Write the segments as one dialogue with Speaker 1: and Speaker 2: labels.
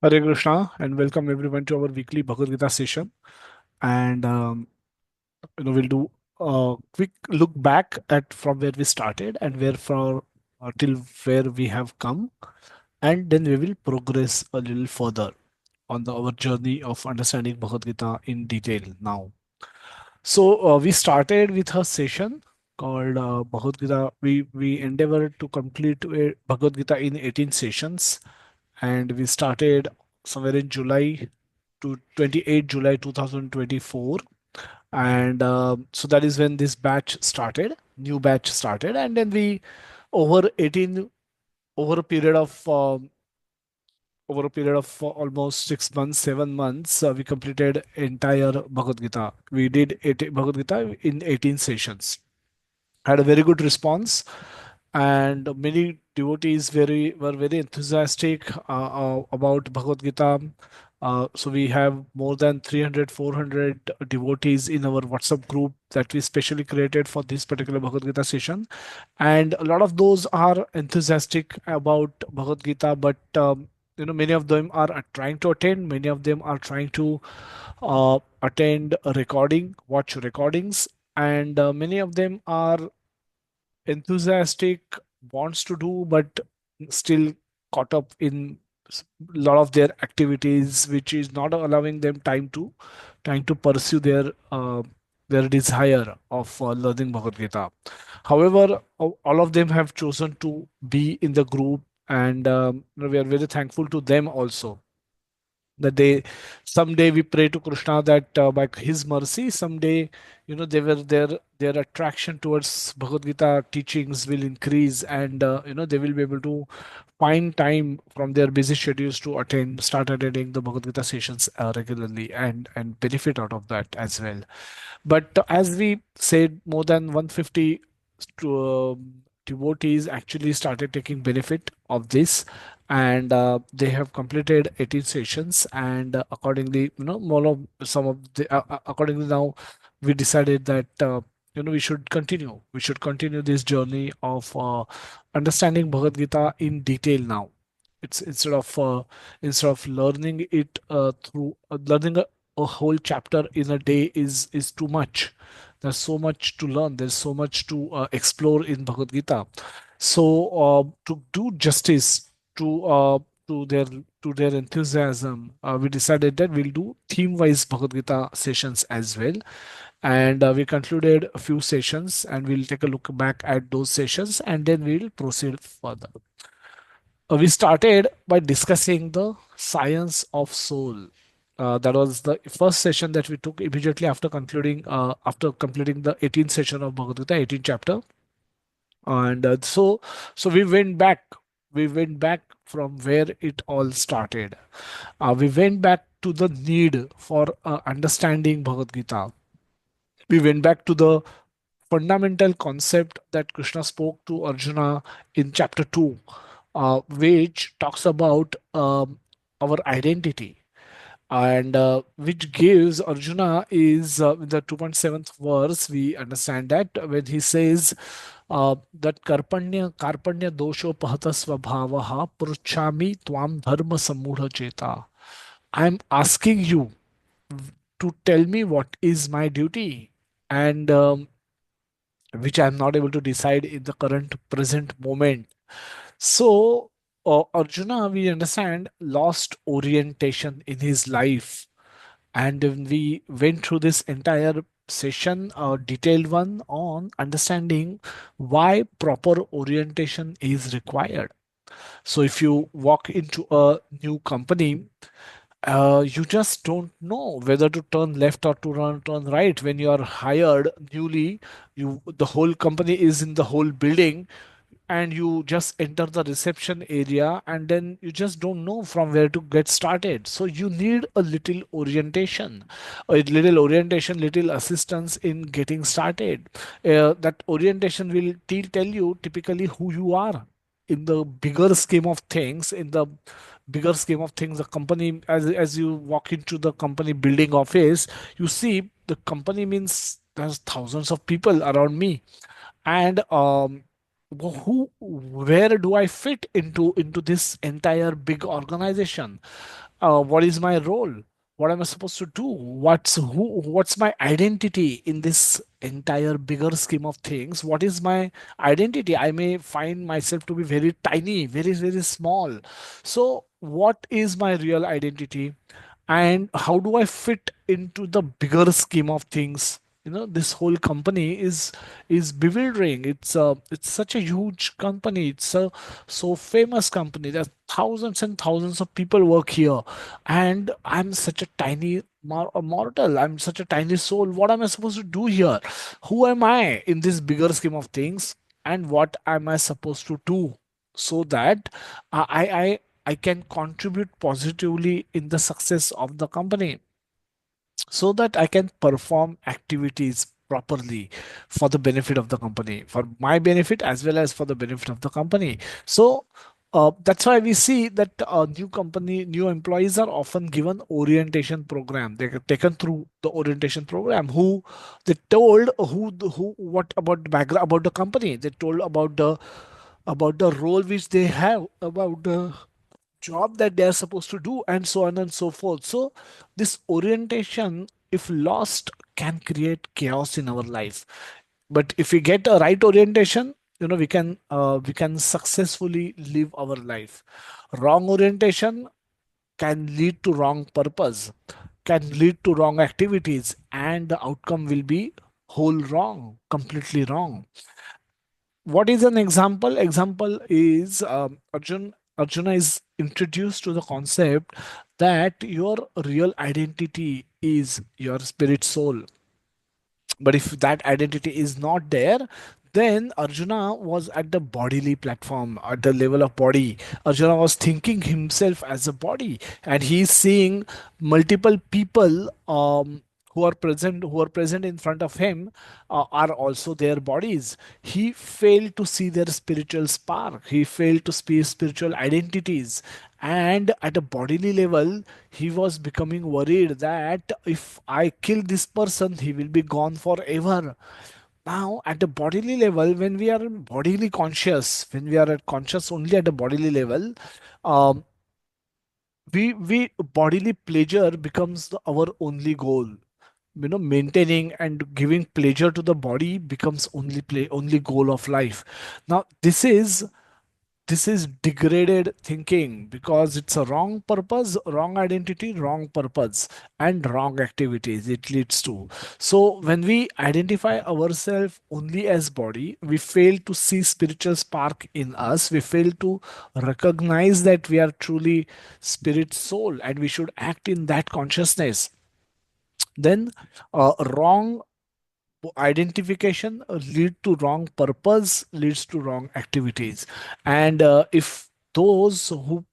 Speaker 1: Hare Krishna and welcome everyone to our weekly Bhagavad Gita session. And we'll do a quick look back at from where we started and where from till where we have come, and then we will progress a little further on our journey of understanding Bhagavad Gita in detail now. So we started with a session called Bhagavad Gita. We endeavored to complete Bhagavad Gita in 18 sessions, and we started somewhere in July to 28 July 2024. And so that is when this batch started, new batch started. And then we, over 18, over a period of almost 6 months, 7 months, we completed entire Bhagavad Gita. We did Bhagavad Gita in 18 sessions. Had a very good response, and many devotees were very enthusiastic about Bhagavad Gita. So we have more than 300, 400 devotees in our WhatsApp group that we specially created for this particular Bhagavad Gita session, and a lot of those are enthusiastic about Bhagavad Gita, but many of them are trying to attend. Many of them are trying to attend a recording, watch recordings, and many of them are enthusiastic, wants to do, but still caught up in a lot of their activities, which is not allowing them time to pursue their desire of learning Bhagavad Gita. However, all of them have chosen to be in the group, and we are very thankful to them also that they someday we pray to Krishna that by his mercy someday they were their attraction towards Bhagavad Gita teachings will increase, and they will be able to find time from their busy schedules to start attending the Bhagavad Gita sessions regularly, and benefit out of that as well. But as we said, more than 150 devotees actually started taking benefit of this, and they have completed 18 sessions. And accordingly, more of some of the accordingly now we decided that we should continue. We should continue this journey of understanding Bhagavad Gita in detail now. It's instead of learning it through learning a whole chapter in a day is too much. There's so much to learn. There's so much to explore in Bhagavad Gita. So to do justice to their enthusiasm, we decided that we'll do theme-wise Bhagavad Gita sessions as well. And we concluded a few sessions, and we'll take a look back at those sessions, and then we'll proceed further. We started by discussing the science of soul. That was the first session that we took immediately after completing the 18th session of Bhagavad Gita, 18th chapter. And so we went back from where it all started. We went back to the need for understanding Bhagavad Gita. We went back to the fundamental concept that Krishna spoke to Arjuna in chapter 2, which talks about our identity, and which gives Arjuna is in the 2.7th verse. We understand that when he says that karpanya dosho pahata svabhavaha pruchami tvam dharma samudha cheta. I'm asking you to tell me what is my duty, and which I'm not able to decide in the current present moment. So, Arjuna, we understand, lost orientation in his life. And when we went through this entire session, a detailed one on understanding why proper orientation is required. So, if you walk into a new company, you just don't know whether to turn left or to turn right. When you are hired newly, the whole company is in the whole building, and you just enter the reception area, and then you just don't know from where to get started. So you need little assistance in getting started. That orientation will tell you typically who you are in the bigger scheme of things. In the bigger scheme of things, the company, as you walk into the company building office, you see the company means there's thousands of people around me, and where do I fit into this entire big organization? What is my role? What am I supposed to do? What's my identity in this entire bigger scheme of things? What is my identity? I may find myself to be very tiny, very, very small. So what is my real identity? And how do I fit into the bigger scheme of things? This whole company is bewildering. It's such a huge company. It's a so famous company. There's thousands and thousands of people work here, and I'm such a tiny mortal. I'm such a tiny soul. What am I supposed to do here? Who am I in this bigger scheme of things? And what am I supposed to do so that I can contribute positively in the success of the company, so that I can perform activities properly for the benefit of the company, for my benefit as well as for the benefit of the company. So that's why we see that new employees are often given orientation program. They get taken through the orientation program. Who they told who what about the background about the company. They told about the role which they have, about the job that they are supposed to do, and so on and so forth. So this orientation, if lost, can create chaos in our life. But if we get a right orientation, we can successfully live our life. Wrong orientation can lead to wrong purpose, can lead to wrong activities, and the outcome will be whole wrong, completely wrong. What is an example? Example is Arjuna is introduced to the concept that your real identity is your spirit soul. But if that identity is not there, then Arjuna was at the bodily platform, at the level of body. Arjuna was thinking himself as a body, and he's seeing multiple people who are present in front of him are also their bodies. He failed to see their spiritual spark. He failed to see spiritual identities. And at a bodily level, he was becoming worried that if I kill this person, he will be gone forever. Now, at the bodily level, when we are bodily conscious, when we are conscious only at the bodily level, um, we bodily pleasure becomes our only goal. Maintaining and giving pleasure to the body becomes only goal of life. Now, this is degraded thinking, because it's a wrong purpose, wrong identity, wrong purpose, and wrong activities it leads to. So when we identify ourselves only as body, we fail to see spiritual spark in us. We fail to recognize that we are truly spirit soul, and we should act in that consciousness. Then wrong identification lead to wrong purpose, leads to wrong activities. And if those who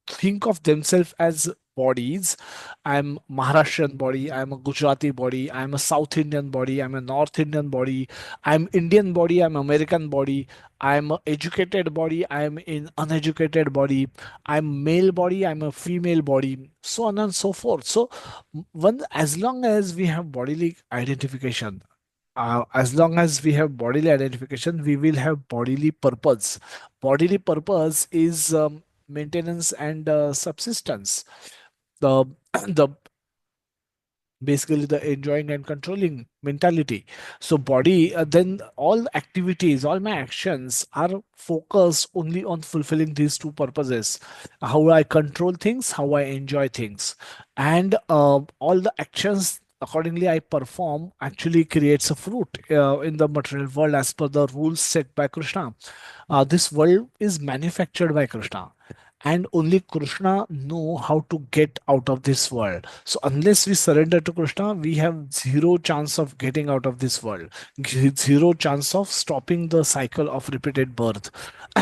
Speaker 1: think of themselves as bodies, I'm Maharashtrian body, I'm a Gujarati body, I'm a South Indian body, I'm a North Indian body, I'm Indian body, I'm American body, I'm a educated body, I'm in uneducated body, I'm male body, I'm a female body, so on and so forth. So as long as we have bodily identification, as long as we have bodily identification, we will have bodily purpose. Bodily purpose is maintenance and subsistence. The the basically the enjoying and controlling mentality. So body, then all activities, all my actions are focused only on fulfilling these two purposes: how I control things, how I enjoy things. And all the actions accordingly I perform actually creates a fruit in the material world, as per the rules set by Krishna. This world is manufactured by Krishna, and only Krishna know how to get out of this world. So unless we surrender to Krishna, we have zero chance of getting out of this world, zero chance of stopping the cycle of repeated birth.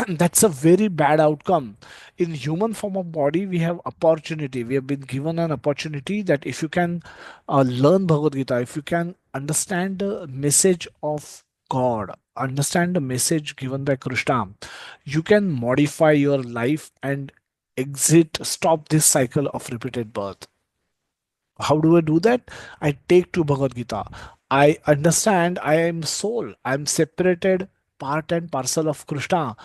Speaker 1: That's a very bad outcome. In human form of body, we have opportunity. We have been given an opportunity that if you can learn Bhagavad Gita, if you can understand the message of God, understand the message given by Krishna, you can modify your life and stop this cycle of repeated birth. How do I do that? I take to Bhagavad Gita. I understand I am soul. I am separated part and parcel of Krishna.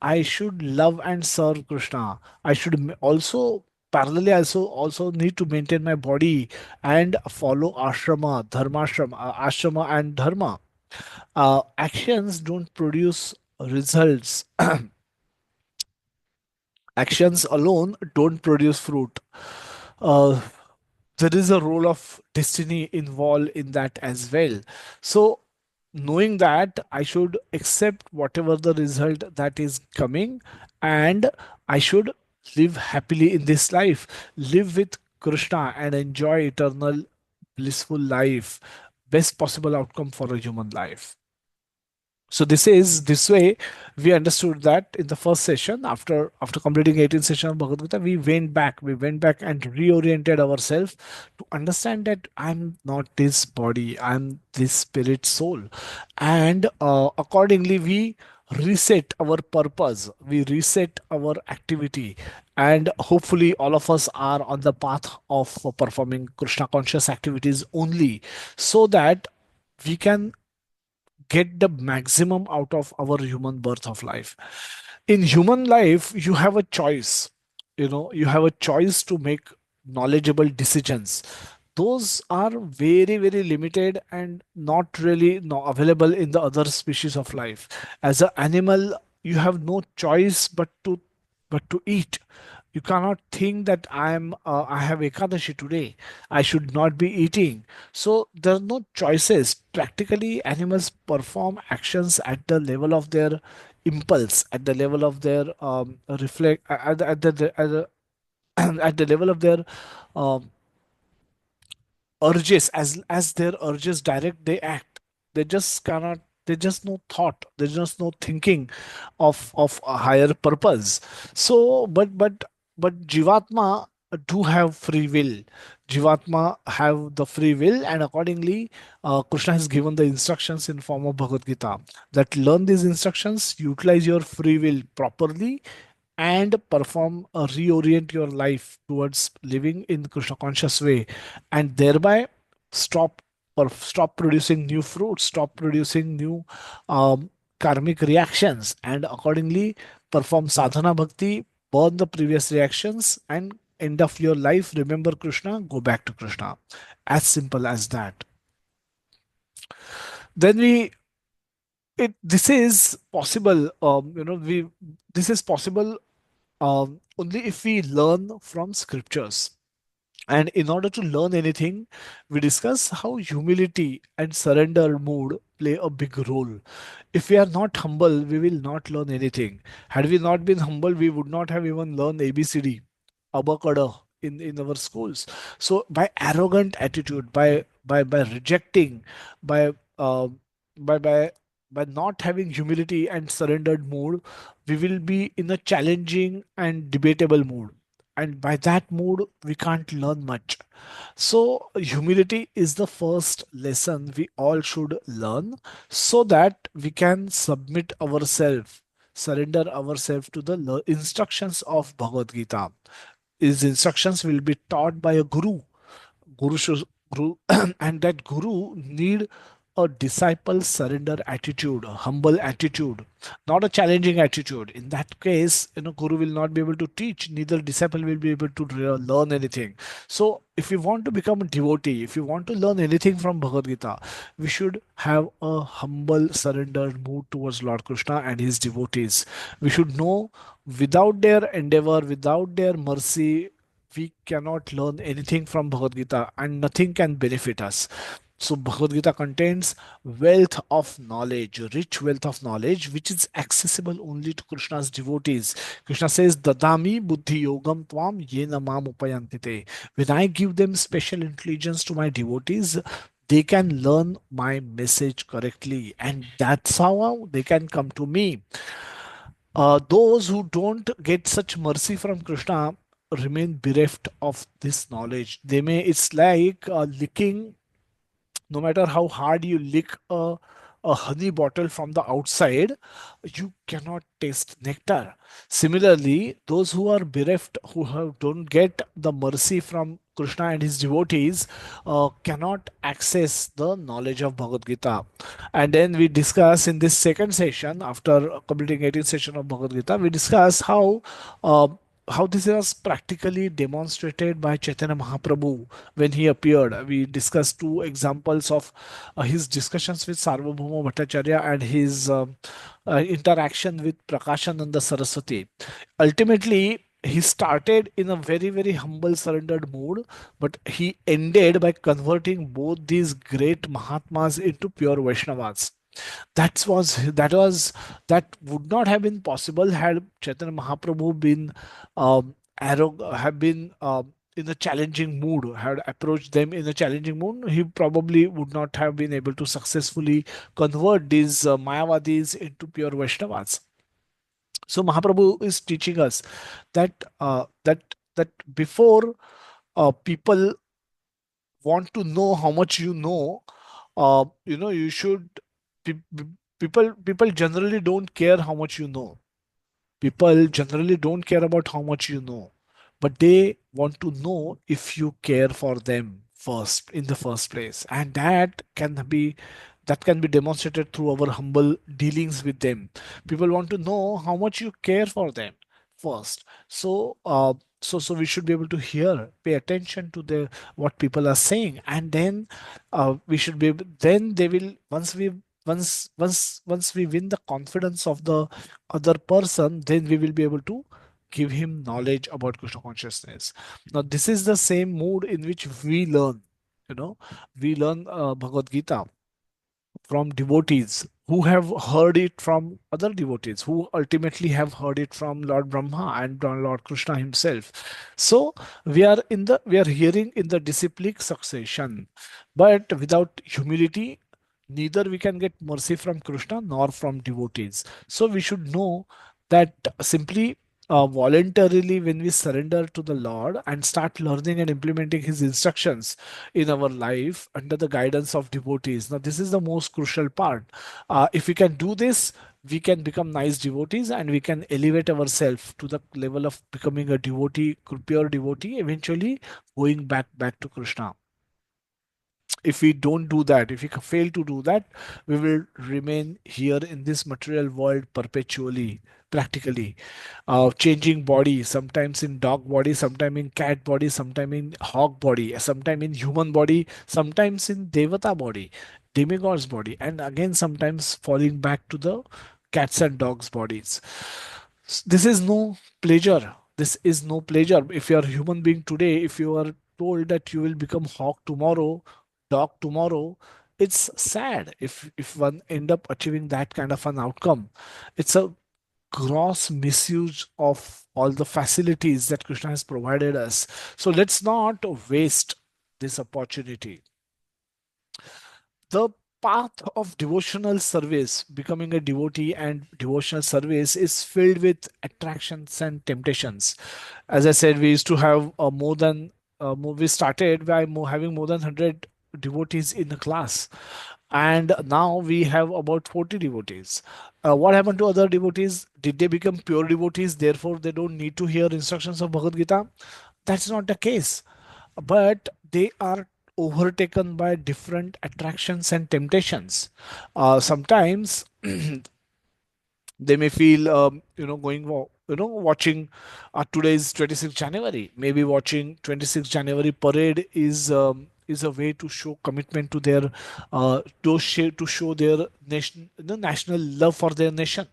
Speaker 1: I should love and serve Krishna. I should also parallelly I also need to maintain my body and follow ashrama and dharma. Actions don't produce results. Actions alone don't produce fruit. uh, there is a role of destiny involved in that as well. So, knowing that, I should accept whatever the result that is coming, and I should live happily in this life, live with Krishna, and enjoy eternal blissful life. Best possible outcome for a human life. So this way we understood that in the first session, after completing 18 session of Bhagavad Gita, we went back and reoriented ourselves to understand that I'm not this body, I'm this spirit soul. And accordingly we reset our purpose, we reset our activity, and hopefully all of us are on the path of performing Krishna conscious activities only, so that we can get the maximum out of our human birth of life. In human life, you have a choice. You have a choice to make knowledgeable decisions. Those are very, very limited and not really no, available in the other species of life. As an animal, you have no choice but to eat. You cannot think that I have Ekadashi today. I should not be eating. So there are no choices. Practically, animals perform actions at the level of their impulse, at the level of their reflect, at the level of their um, urges. As their urges direct, they act. They just cannot. They just no thought. There's just no thinking of a higher purpose. So, but Jivatma do have free will. Jivatma have the free will, and accordingly, Krishna has given the instructions in form of Bhagavad Gita, that learn these instructions, utilize your free will properly, and perform reorient your life towards living in Krishna conscious way, and thereby stop stop producing new fruits, stop producing new karmic reactions, and accordingly perform sadhana bhakti, burn the previous reactions, and end of your life remember Krishna, go back to Krishna. As simple as that. Then we it this is possible. We this is possible only if we learn from scriptures. And in order to learn anything, we discuss how humility and surrender mood play a big role. If we are not humble, we will not learn anything. Had we not been humble, we would not have even learned ABCD, Abakada in our schools. So by arrogant attitude, by rejecting, by uh, by by by not having humility and surrendered mood, we will be in a challenging and debatable mood. And by that mood, we can't learn much. So, humility is the first lesson we all should learn, so that we can submit ourselves, surrender ourselves to the instructions of Bhagavad Gita. His instructions will be taught by a guru. Guru should, guru and that guru need a disciple surrender attitude, a humble attitude, not a challenging attitude. In that case, guru will not be able to teach, neither disciple will be able to learn anything. So if you want to become a devotee, if you want to learn anything from Bhagavad Gita, we should have a humble surrendered mood towards Lord Krishna and his devotees. We should know, without their endeavor, without their mercy, we cannot learn anything from Bhagavad Gita, and nothing can benefit us. So Bhagavad Gita contains wealth of knowledge, rich wealth of knowledge, which is accessible only to Krishna's devotees. Krishna says, Dadami buddhi yogam tvam yena mam upayantite. When I give them special intelligence to my devotees, they can learn my message correctly, and that's how they can come to me. Those who don't get such mercy from Krishna remain bereft of this knowledge. It's like licking. No matter how hard you lick a honey bottle from the outside, you cannot taste nectar. Similarly, those who are bereft, don't get the mercy from Krishna and his devotees, cannot access the knowledge of Bhagavad Gita. And then we discuss in this second session, after completing 18th session of Bhagavad Gita, we discuss how uh, how this was practically demonstrated by Chaitanya Mahaprabhu when he appeared. We discussed two examples of his discussions with Sarvabhauma Bhattacharya and his interaction with Prakashananda Saraswati. Ultimately, he started in a very, very humble, surrendered mood, but he ended by converting both these great Mahatmas into pure Vaishnavas. That would not have been possible had Chaitanya Mahaprabhu been have been in a challenging mood, had approached them in a challenging mood. He probably would not have been able to successfully convert these Mayavadis into pure Vaishnavas. So Mahaprabhu is teaching us that before people want to know how much you know, you should. People generally don't care how much you know. People generally don't care about how much you know, but they want to know if you care for them first in the first place, and that can be demonstrated through our humble dealings with them. People want to know how much you care for them first. So we should be able to hear, pay attention to the what people are saying, and then we should be then they will once we win the confidence of the other person, then we will be able to give him knowledge about Krishna consciousness. Now, this is the same mood in which we learn. You know, we learn Bhagavad Gita from devotees who have heard it from other devotees who ultimately have heard it from Lord Brahma and Lord Krishna himself. So we are hearing in the disciplic succession, but without humility, neither we can get mercy from Krishna nor from devotees. So we should know that simply voluntarily, when we surrender to the Lord and start learning and implementing his instructions in our life under the guidance of devotees. Now, this is the most crucial part. If we can do this, we can become nice devotees and we can elevate ourselves to the level of becoming a devotee, pure devotee, eventually going back to Krishna. If we don't do that, if we fail to do that, we will remain here in this material world perpetually, practically changing body, sometimes in dog body, sometimes in cat body, sometimes in hog body, sometimes in human body, sometimes in devata body, demigod's body, and again sometimes falling back to the cats and dogs bodies. This is no pleasure. This is no pleasure. If you are a human being today, if you are told that you will become hawk tomorrow, dog tomorrow, it's sad if one end up achieving that kind of an outcome. It's a gross misuse of all the facilities that Krishna has provided us. So let's not waste this opportunity. The path of devotional service, becoming a devotee and devotional service, is filled with attractions and temptations. As I said, we used to have more than we started by having more than 100 devotees in the class, and now we have about 40 devotees. What happened to other devotees? Did they become pure devotees, therefore they don't need to hear instructions of Bhagavad Gita? That's not the case, but they are overtaken by different attractions and temptations. Sometimes they may feel watching today's 26th January, maybe watching 26th January parade is a way to show commitment to their to show their nation, national love for their nation.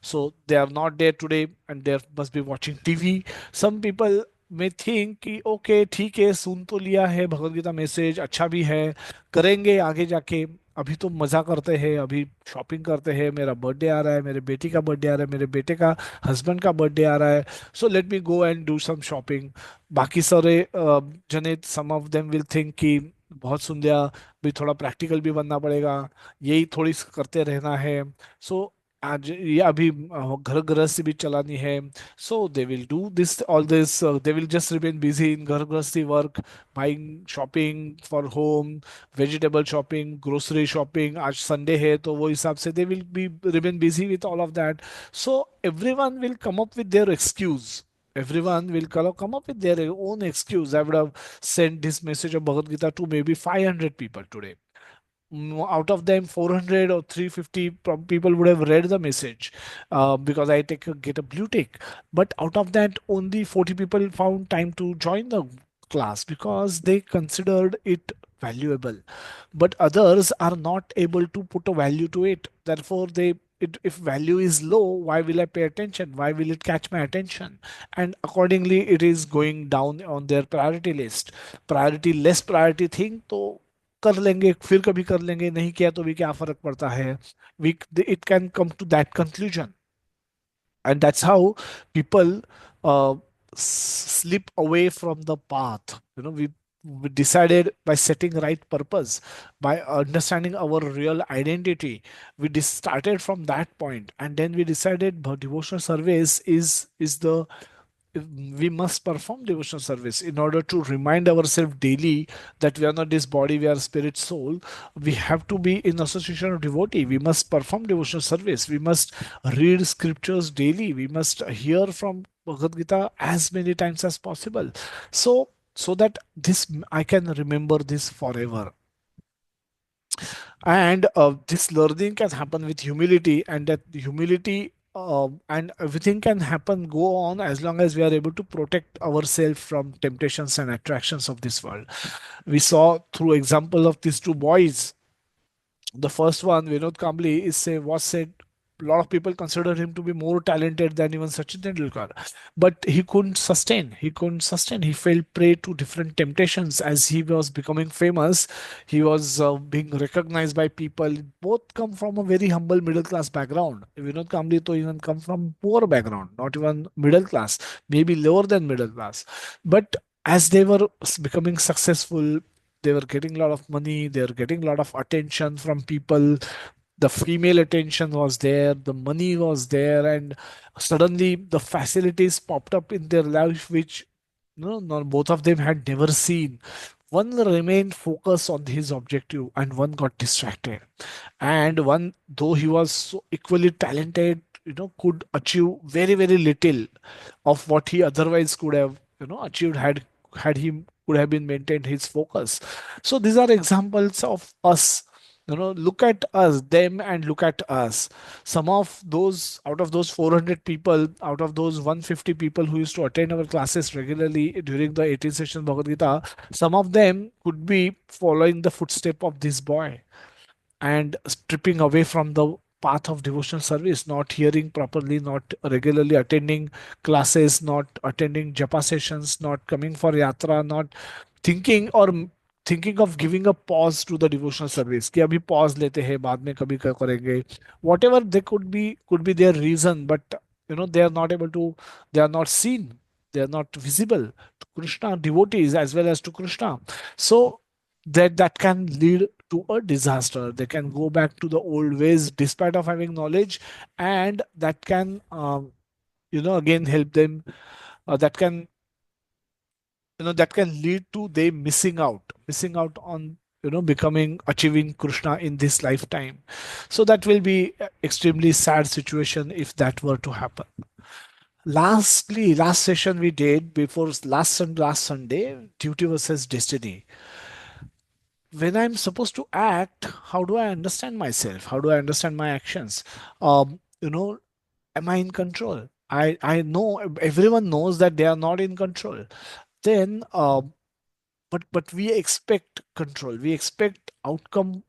Speaker 1: So they are not there today and they must be watching TV. Some people may think कि okay ठीक है, सुन तो लिया है Bhagavad Gita, message अच्छा भी है, करेंगे आगे जाके, अभी तो मजा करते हैं, अभी शॉपिंग करते हैं, मेरा बर्थडे आ रहा है, मेरे बेटी का बर्थडे आ रहा है, मेरे बेटे का हस्बैंड का बर्थडे आ रहा है, so let me go and do some shopping. बाकी सारे जने, some of them will think कि बहुत सुन लिया, भी थोड़ा प्रैक्टिकल भी बनना पड़ेगा, यही थोड़ी करते रहना है. सो आज ये अभी घर गृहस्थी भी चलानी है. So they will do this all this, they will just remain busy in घर गृहस्थी work, buying, shopping for home, vegetable shopping, grocery shopping. आज संडे है तो वो हिसाब से they will be remain busy with all of that. So everyone will come up with their excuse. Everyone will come up with their own excuse. I would have sent this message of Bhagavad Gita to maybe 500 people today. Out of them 400 or 350 people would have read the message, because I get a blue tick. But out of that, only 40 people found time to join the class because they considered it valuable, but others are not able to put a value to it. Therefore if value is low, why will I pay attention? Why will it catch my attention? And accordingly it is going down on their priority list. Priority less priority thing तो कर लेंगे, फिर कभी कर लेंगे, नहीं किया तो भी क्या फर्क पड़ता है. we it can come to that conclusion. And that's how people slip away from the path. We decided by setting right purpose, by understanding our real identity. Started from that point, and then we decided devotional service is the we must perform devotional service in order to remind ourselves daily that we are not this body, we are spirit, soul. We have to be in association of devotee. We must perform devotional service. We must read scriptures daily. We must hear from Bhagavad Gita as many times as possible. So that this I can remember this forever. And this learning can happen with humility, and that humility and everything can happen go on as long as we are able to protect ourselves from temptations and attractions of this world. We saw through example of these two boys. The first one, Vinod Kambli, was said. A lot of people consider him to be more talented than even Sachin Tendulkar, but he couldn't sustain. He couldn't sustain. He fell prey to different temptations as he was becoming famous. He was being recognized by people. Both come from a very humble middle class background. Vinod Kambli to even come from poor background, not even middle class, maybe lower than middle class. But as they were becoming successful, they were getting a lot of money, they were getting a lot of attention from people. The female attention was there, the money was there, and suddenly the facilities popped up in their life which no, both of them had never seen. One remained focused on his objective and one got distracted. And one, though he was so equally talented, could achieve very very little of what he otherwise could have achieved had he could have been maintained his focus. So these are examples of us. Look at us, them, and look at us. Some of those, out of those 400 people, out of those 150 people who used to attend our classes regularly during the 18 sessions Bhagavad Gita, some of them could be following the footstep of this boy and stripping away from the path of devotional service, not hearing properly, not regularly attending classes, not attending japa sessions, not coming for yatra, not thinking or thinking of giving a pause to the devotional service कि अभी pause लेते हैं बाद में कभी करेंगे. Whatever they could be their reason, but they are not able to, they are not seen, they are not visible to Krishna devotees as well as to Krishna. So that can lead to a disaster. They can go back to the old ways despite of having knowledge, and that can again help them. That can that can lead to them missing out on becoming achieving Krishna in this lifetime. So that will be extremely sad situation if that were to happen. Lastly, last session we did before last Sunday, duty versus destiny. When I'm supposed to act, how do I understand myself? How do I understand my actions? Am I in control? I know everyone knows that they are not in control. Then, but we expect control. We expect outcome.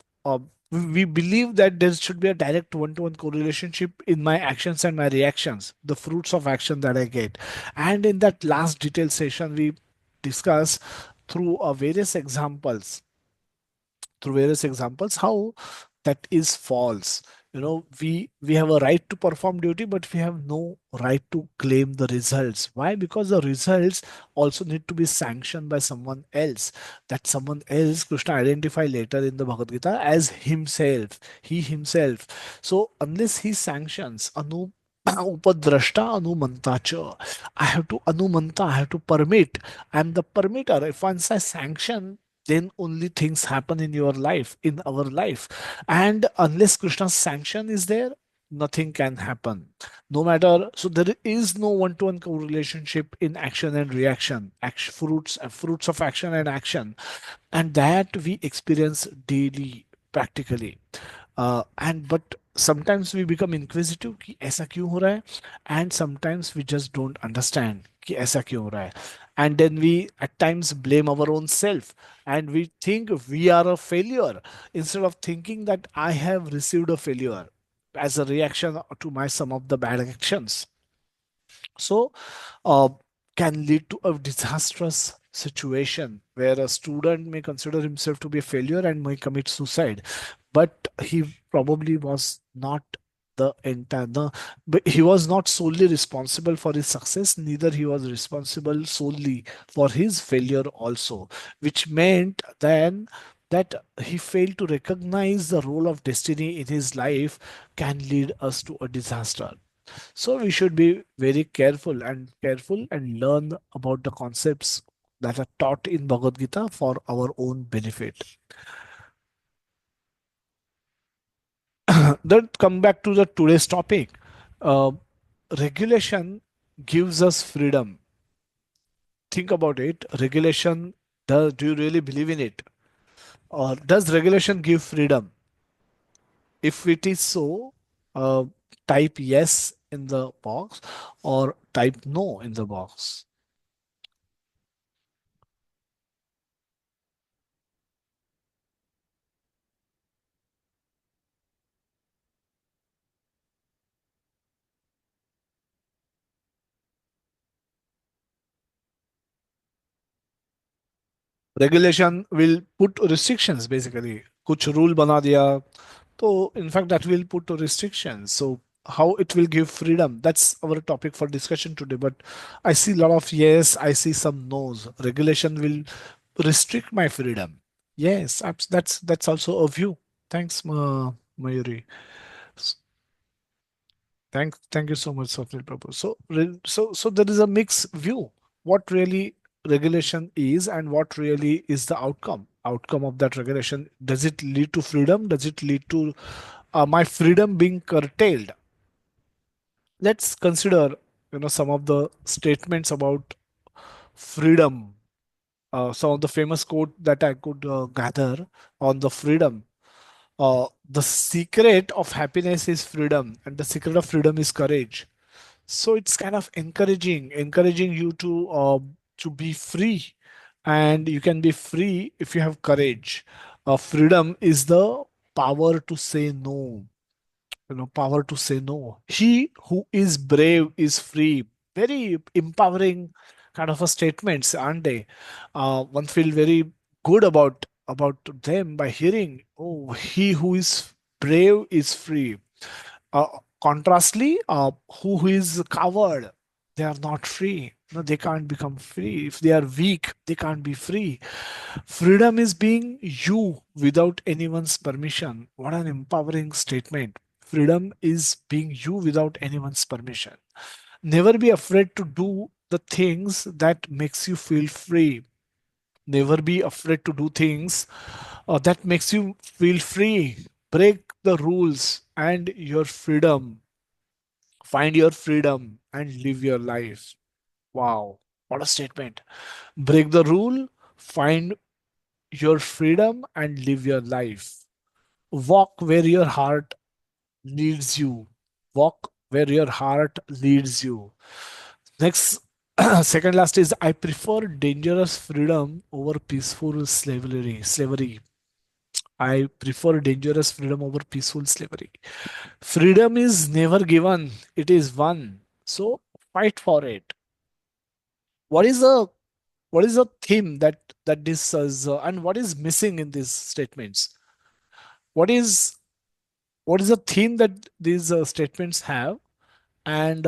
Speaker 1: We believe that there should be a direct one-to-one correlationship in my actions and my reactions, the fruits of action that I get. And in that last detailed session, we discuss through various examples how that is false. We have a right to perform duty, but we have no right to claim the results. Why? Because the results also need to be sanctioned by someone else. That someone else Krishna identify later in the Bhagavad Gita as himself, he himself. So unless he sanctions upadrashta anumanta cha, I have to anumanta, I have to permit. I am the permitter. If once I sanction, then only things happen in your life, in our life. And unless Krishna's sanction is there, nothing can happen. No matter, so there is no one-to-one relationship in action and reaction, fruits of action and action, and that we experience daily. practically. And but sometimes we become inquisitive कि ऐसा क्यों हो रहा है, and sometimes we just don't understand कि ऐसा क्यों हो रहा है, and then we at times blame our own self, and we think we are a failure instead of thinking that I have received a failure as a reaction to my some of the bad actions. So uh, can lead to a disastrous situation where a student may consider himself to be a failure and may commit suicide, but he probably was not the entire the, but he was not solely responsible for his success, neither he was responsible solely for his failure also, which meant then that he failed to recognize the role of destiny in his life can lead us to a disaster. So we should be very careful and learn about the concepts that are taught in Bhagavad Gita for our own benefit. Then come back to the today's topic. Uh, Regulation gives us freedom. Think about it. Regulation, do you really believe in it? Or does regulation give freedom? If it is so, uh, type yes in the box or type no in the box. Regulation will put restrictions basically. कुछ rule बना दिया, तो in fact that will put restrictions. So how it will give freedom, that's our topic for discussion today. But I see a lot of yes, I see some no's. Regulation will restrict my freedom. Yes, that's also a view. Thanks, Mayuri. Thank you so much, Swapnil Prabhu. So there is a mixed view. What really regulation is and what really is the outcome of that regulation. Does it lead to freedom? Does it lead to my freedom being curtailed? Let's consider, some of the statements about freedom. Some of the famous quote that I could gather on the freedom. The secret of happiness is freedom, and the secret of freedom is courage. So it's kind of encouraging you to be free, and you can be free if you have courage. Freedom is the power to say no. Power to say no. He who is brave is free. Very empowering kind of a statements, aren't they? One feel very good about them by hearing, oh, he who is brave is free. uh, Contrastly, who is coward, they are not free. No, they can't become free. If they are weak, they can't be free. Freedom is being you without anyone's permission. What an empowering statement. Freedom is being you without anyone's permission. Never be afraid to do the things that makes you feel free. Never be afraid to do things that makes you feel free. Break the rules and your freedom. Find your freedom and live your life. Wow, what a statement. Break the rule, find your freedom and live your life. Walk where your heart leads you. Walk where your heart leads you. Next, second last is I prefer dangerous freedom over peaceful slavery. I prefer dangerous freedom over peaceful slavery. Freedom is never given, it is won. So fight for it. What is the theme that this is, and what is missing in these statements? What is the theme that these statements have, and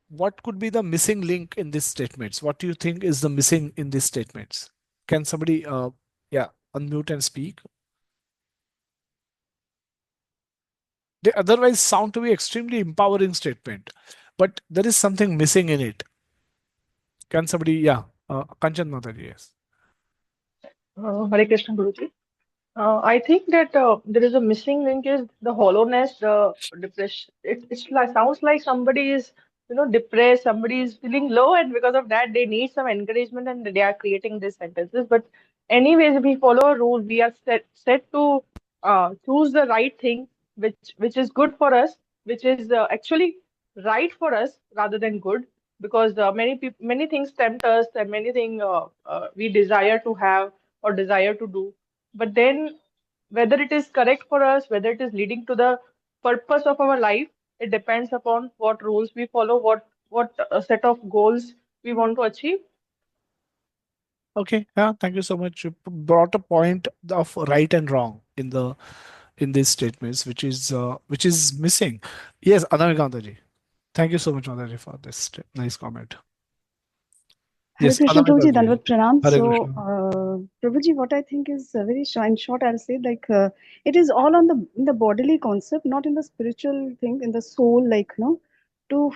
Speaker 1: what could be the missing link in these statements? What do you think is the missing in these statements? Can somebody, yeah, unmute and speak? They otherwise sound to be extremely empowering statement, but there is something missing in it. Can somebody, yeah, Kanchan Mataji, yes.
Speaker 2: Hare Krishna Guruji. I think that there is a missing link is the hollowness, the depression. Sounds like somebody is, depressed, somebody is feeling low, and because of that, they need some encouragement and they are creating these sentences. But, anyways, if we follow a rule, we are set to. choose the right thing, which is good for us, which is actually right for us rather than good, because many things tempt us, and many things we desire to have or desire to do, but then whether it is correct for us, whether it is leading to the purpose of our life, it depends upon what rules we follow, what set of goals we want to achieve.
Speaker 1: Okay, yeah, thank you so much. You brought a point of right and wrong in these statements, which is missing. Yes, Anamika ji. Thank you so much, Mataji, for this nice comment.
Speaker 3: Hare
Speaker 1: Yes,
Speaker 3: Krishna
Speaker 1: Anamika
Speaker 3: Prabhuji,
Speaker 1: ji.
Speaker 3: Dandavat Pranam.
Speaker 1: Hare
Speaker 3: So,
Speaker 1: Krishna.
Speaker 3: Prabhuji, what I think is very in short, I'll say it is all on the in the bodily concept, not in the spiritual thing, in the soul, like to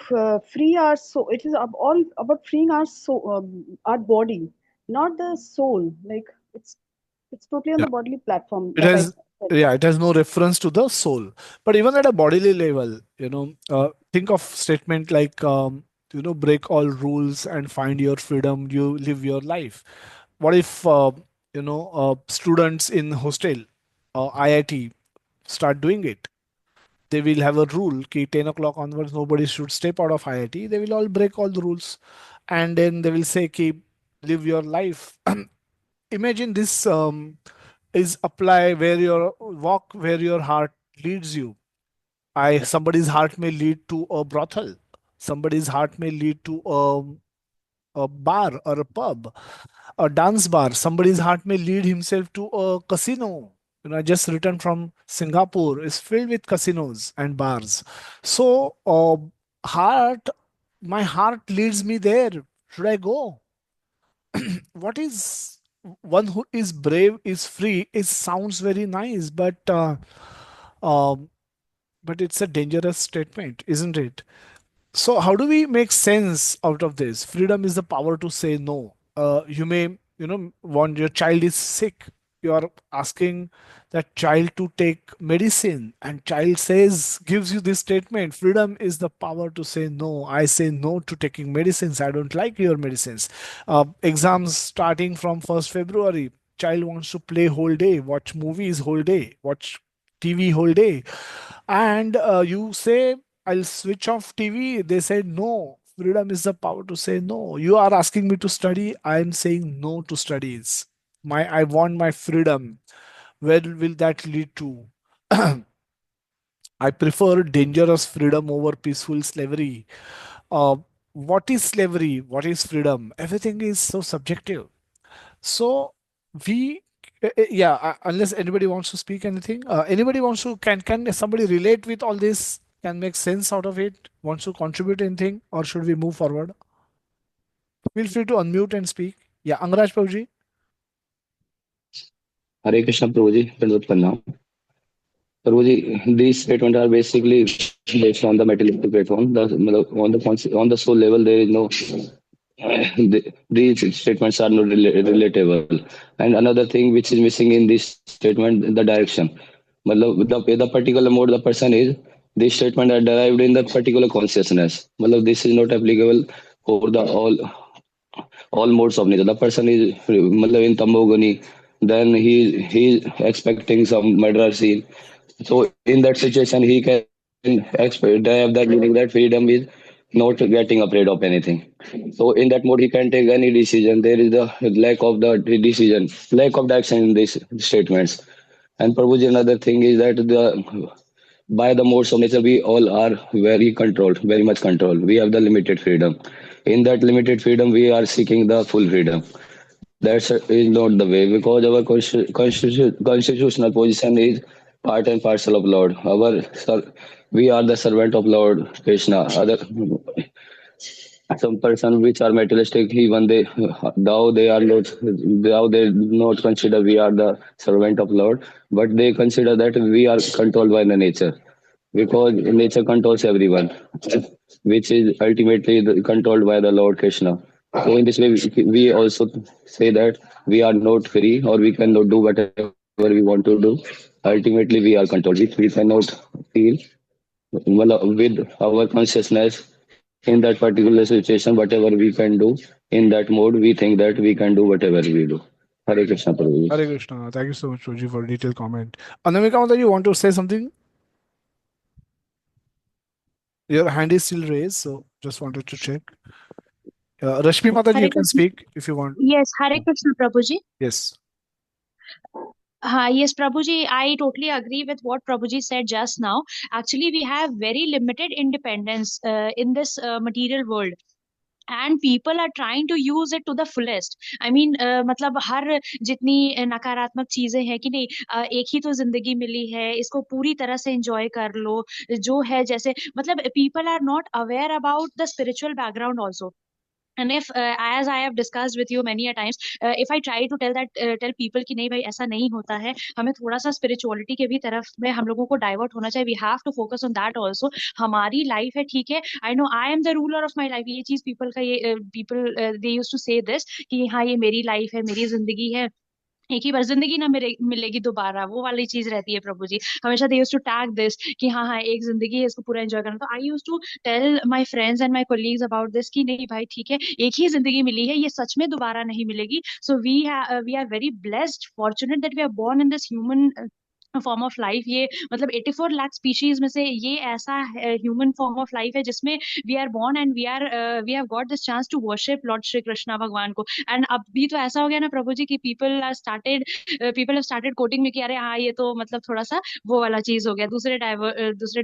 Speaker 3: free our soul. It is all about freeing our soul, our body, not the soul. Like it's totally on
Speaker 1: Yeah,
Speaker 3: the bodily platform.
Speaker 1: it
Speaker 3: What I
Speaker 1: has.
Speaker 3: said.
Speaker 1: Yeah, it has no reference to the soul. But even at a bodily level, think of statement like, break all rules and find your freedom. You live your life. What if, students in hostel, IIT start doing it? They will have a rule कि 10 o'clock onwards nobody should step out of IIT. They will all break all the rules, and then they will say कि live your life. Imagine this is apply where your walk where your heart leads you. I Somebody's heart may lead to a brothel. Somebody's heart may lead to a bar or a pub, a dance bar. Somebody's heart may lead himself to a casino. I just returned from Singapore. It's filled with casinos and bars. So, heart, my heart leads me there. Should I go? What is one who is brave is free? It sounds very nice, um, but it's a dangerous statement, isn't it? So, how do we make sense out of this? Freedom is the power to say no. You may, when your child is sick, you are asking that child to take medicine, and child says, gives you this statement: freedom is the power to say no. I say no to taking medicines. I don't like your medicines. Exams starting from 1st February. Child wants to play whole day, watch movies whole day, watch TV whole day, and you say I'll switch off TV. They said no. Freedom is the power to say no. You are asking me to study. I am saying no to studies. I want my freedom. Where will that lead to? I prefer dangerous freedom over peaceful slavery. Uh, what is slavery? What is freedom? Everything is so subjective. So we, yeah. Unless anybody wants to speak anything, anybody wants to can somebody relate with all this? Can make sense out of it? Wants to contribute anything, or should we move forward? Feel free to unmute and speak. Yeah, Angraj Pauji.
Speaker 4: Hare Krishna Prabhuji, Dandavat Pranam. Prabhuji, these statements are basically based on the materialistic platform. On the on the soul level, there is no these statements are not relatable. And another thing which is missing in this statement, the direction. The particular mode the person is, these statements are derived in the particular consciousness. This is not applicable for the all modes of nature. The person is in Tambogani, then he expecting some murder scene. So in that situation, he can expect have that meaning that freedom is not getting afraid of anything. So in that mode, he can take any decision. There is the lack of the decision, lack of direction in these statements. And Prabhuji, another thing is that the by the modes of nature, we all are very controlled, very much controlled. We have the limited freedom. In that limited freedom, we are seeking the full freedom. Is not the way, because our constitutional position is part and parcel of Lord. We are the servant of Lord Krishna. Some person which are materialistic, even they are not, though they do not consider we are the servant of Lord, but they consider that we are controlled by the nature, because nature controls everyone, which is ultimately controlled by the Lord Krishna. So in this way, we also say that we are not free, or we cannot do whatever we want to do. Ultimately, we are controlled. We cannot feel with our consciousness in that particular situation. Whatever we can do in that mode, we think that we can do whatever we do. Hare Krishna, Prabhuji.
Speaker 1: Hare Krishna. Thank you so much, Roji, for a detailed comment. Anamika Mata, you want to say something? Your hand is still raised, so just wanted to check. Rashmi Mataji, you
Speaker 5: Hare
Speaker 1: can
Speaker 5: Krishna.
Speaker 1: speak if you want.
Speaker 5: Yes, Hare Krishna, Prabhuji.
Speaker 1: Yes.
Speaker 5: Yes, Prabhuji, I totally agree with what Prabhuji said just now. Actually, we have very limited independence in this material world. And people are trying to use it to the fullest. I mean, मतलब हर जितनी नकारात्मक चीजें हैं कि नहीं, एक ही तो जिंदगी मिली है, इसको पूरी तरह से एंजॉय कर लो। जो है जैसे मतलब people are not aware about the spiritual background also. And if as I have discussed with you many a times, if I try to tell people कि नहीं भाई ऐसा नहीं होता है, हमें थोड़ा सा spirituality के भी तरफ में हम लोगों को divert होना चाहिए, we have to focus on that also. हमारी life है, ठीक है, I know I am the ruler of my life, ये चीज people का ये people they used to say this कि हाँ ये मेरी life है, मेरी जिंदगी है, एक ही बार जिंदगी ना मिलेगी दोबारा, वो वाली चीज रहती है प्रभु जी। हमेशा they used to tag this कि हाँ हाँ एक जिंदगी है, इसको पूरा एंजॉय करना। तो I used to tell my friends and my colleagues about this कि नहीं भाई ठीक है, एक ही जिंदगी मिली है, ये सच में दोबारा नहीं मिलेगी। So we are very blessed fortunate that we are born in this human form of life. ये मतलब 84 लाख स्पीशीज में से ये ऐसा ह्यूमन फॉर्म ऑफ लाइफ है जिसमें we are born and we have got this chance to worship lord Shri Krishna भगवान को। एंड अभी तो ऐसा हो गया ना प्रभु जी कि पीपल हैव स्टार्टेड कोटिंग में कि अरे हाँ ये तो मतलब थोड़ा सा वो वाला चीज हो गया, दूसरे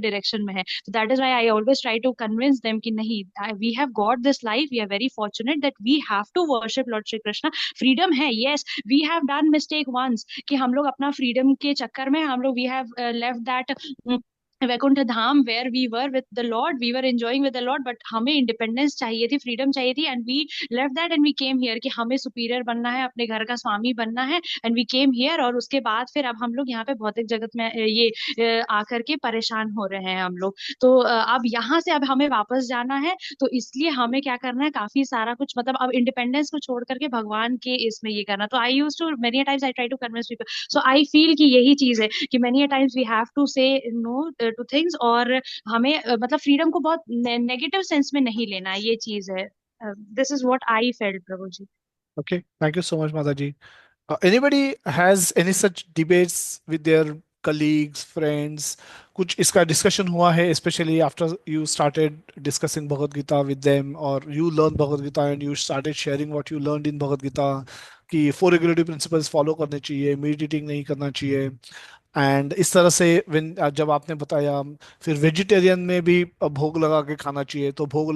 Speaker 5: डायरेक्शन में है। तो that is why I always try to convince them कि नहीं, we have got this life, we are very fortunate that we have to worship lord Shri Krishna. Freedom है, yes, we have done mistake once कि हम लोग अपना freedom के चक्कर में हम लोग we have left that Vaikuntha Dham where we were with the lord, we were enjoying with the lord, but हमें इंडिपेंडेंस चाहिए थी, फ्रीडम चाहिए थी, and we left that and we came here कि हमें सुपीरियर बनना है, अपने घर का स्वामी बनना है, एंड वी केम हियर। और उसके बाद फिर अब हम लोग यहाँ पे भौतिक जगत में आकर के परेशान हो रहे हैं हम लोग। तो अब यहाँ से अब हमें वापस जाना है, तो इसलिए हमें क्या करना है, काफी सारा कुछ मतलब अब इंडिपेंडेंस को छोड़ करके भगवान के इसमें ये करना। तो I use to many times I try to convince people, so I feel कि यही चीज है कि many times we have to say no to things, और हमें मतलब फ्रीडम को बहुत नेगेटिव सेंस में नहीं लेना है, ये चीज है। This is what I felt Prabhu ji.
Speaker 1: Okay. Thank you so much, Mataji. Anybody has any such debates with their colleagues, friends? कुछ इसका discussion हुआ है, especially after you started discussing Bhagavad Gita with them, or you learned Bhagavad Gita and you started sharing what you learned in Bhagavad Gita, कि four regulative principles follow करने चाहिए, meditating नहीं करना चाहिए, एंड इस तरह से जब आपने बताया फिर वेजिटेरियन में भी भोग लगा के खाना चाहिए, तो भोग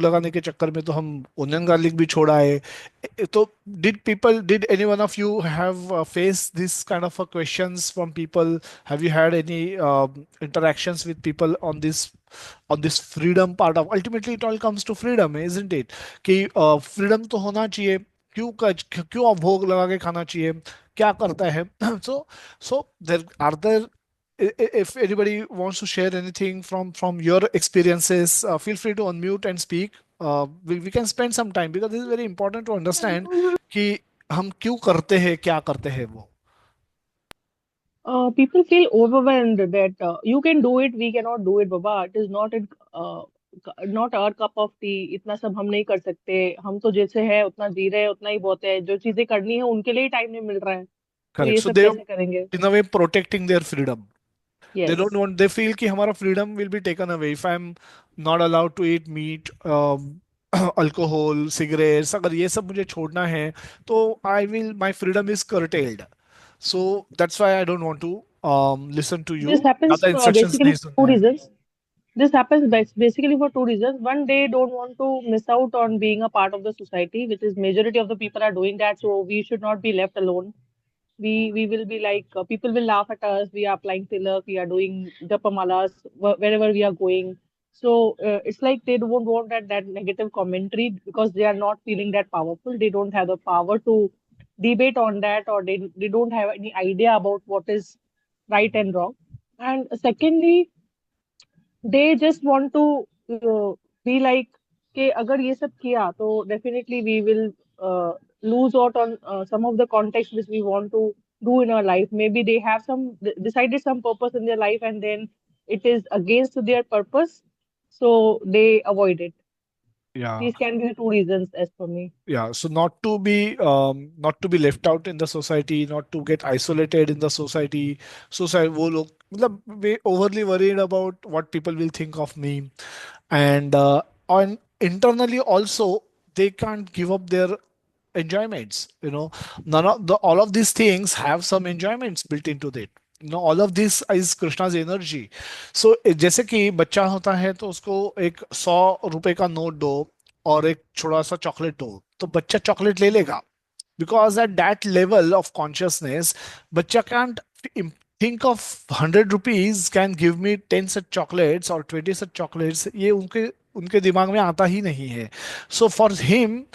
Speaker 1: लगाने के चक्कर में तो हम ओनियन गार्लिक भी छोड़ा है। तो did any one of you have face this kind of questions from people? Have you had any interactions with people on this freedom part of, ultimately it all comes to freedom, isn't it? कि freedom तो होना चाहिए, क्यों भोग लगा के खाना चाहिए, क्या करता है? so there are there if anybody wants to share anything from your experiences, feel free to unmute and speak. We can spend some time because this is very important to understand कि हम क्यों करते हैं, क्या करते हैं वो।
Speaker 2: People feel overwhelmed that you can do it, we cannot do it, Baba. It is not our cup of tea. इतना सब हम नहीं कर सकते, हम तो जैसे है उतना जी रहे हैं, उतना ही बहुत है, जो चीजें करनी है उनके लिए टाइम नहीं मिल रहा है, तो
Speaker 1: Correct.
Speaker 2: ये
Speaker 1: So
Speaker 2: सब
Speaker 1: they
Speaker 2: कैसे करेंगे?
Speaker 1: in a way protecting their freedom. They
Speaker 2: Yes.
Speaker 1: don't want, they feel कि हमारा freedom will be taken away if I'm not allowed to eat meat, alcohol, cigarettes, अगर ये सब मुझे छोड़ना है तो my freedom is curtailed. So that's why I don't want to listen to
Speaker 2: This
Speaker 1: you.
Speaker 2: happens
Speaker 1: ज़्यादा instructions
Speaker 2: basically
Speaker 1: नहीं
Speaker 2: for
Speaker 1: सुनने
Speaker 2: two
Speaker 1: हैं.
Speaker 2: reasons. This happens basically for two reasons. One, they don't want to miss out on being a part of the society, which is majority of the people are doing that. So we should not be left alone. We will be like people will laugh at us. We are applying tilak, we are doing japamalas wherever we are going. So it's like they don't want that negative commentary because they are not feeling that powerful. They don't have the power to debate on that, or they don't have any idea about what is right and wrong. And secondly, they just want to be like कि अगर ये सब किया तो definitely we will lose out on some of the context which we want to do in our life. Maybe they have decided some purpose in their life and then it is against their purpose, so they avoid it.
Speaker 1: Yeah.
Speaker 2: These can be the two reasons as per me.
Speaker 1: Yeah, so not to be left out in the society, not to get isolated in the society. Society वो लोग मतलब वे overly worried about what people will think of me, and on internally also they can't give up their enjoyments. None of the all of these things have some enjoyments built into it. All of this is Krishna's energy. So जैसे कि बच्चा होता है तो उसको एक 100 रुपए का नोट दो और एक छोटा सा चॉकलेट दो, तो बच्चा चॉकलेट ले लेगा, because at that level of consciousness bachcha can't think of 100 rupees can give me 10 such chocolates or 20 such chocolates, ये उनके उनके दिमाग में आता ही नहीं है. So for him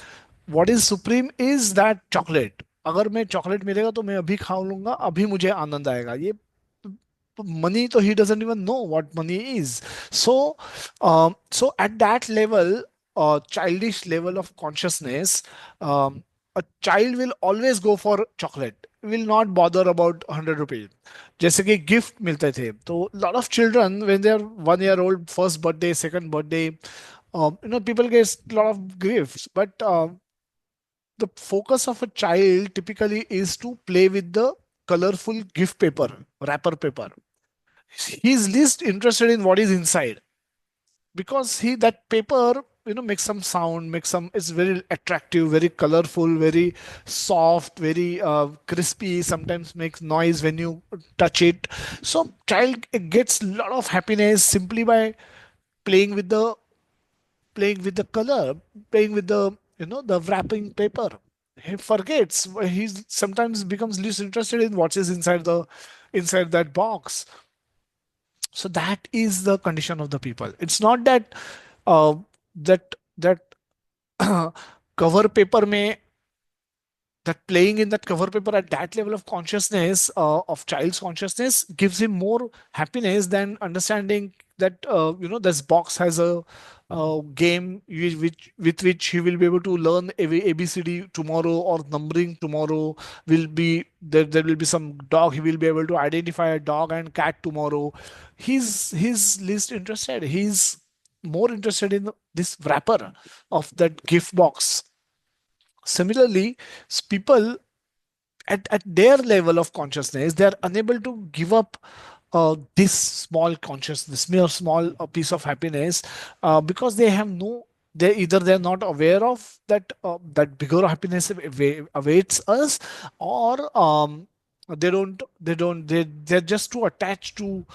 Speaker 1: what is supreme is that chocolate. अगर मैं चॉकलेट मिलेगा तो मैं अभी खा लूंगा, अभी मुझे आनंद आएगा. ये money, so he doesn't even know what money is. So at that level, childish level of consciousness, a child will always go for chocolate, will not bother about 100 rupees. जैसे कि गिफ्ट मिलते थे तो lot of children when they are 1 year old, first birthday, second birthday, people get a lot of gifts, but the focus of a child typically is to play with the colorful gift paper, wrapper paper. He's least interested in what is inside, because he that paper makes some sound, makes some, it's very attractive, very colorful, very soft, very crispy, sometimes makes noise when you touch it. So child gets a lot of happiness simply by playing with the playing with the color, playing with the the wrapping paper. He forgets, he sometimes becomes least interested in what is inside that box. So that is the condition of the people. It's not that uh, that cover paper may, that playing in that cover paper at that level of consciousness, of child's consciousness, gives him more happiness than understanding that this box has a game with which he will be able to learn ABCD tomorrow, or numbering tomorrow will be there. There will be some dog. He will be able to identify a dog and cat tomorrow. He's least interested. He's more interested in this wrapper of that gift box. Similarly, people at their level of consciousness, they are unable to give up this small consciousness, mere small piece of happiness, because they have no, they either they're not aware of that bigger happiness awaits us, or they're just too attached to,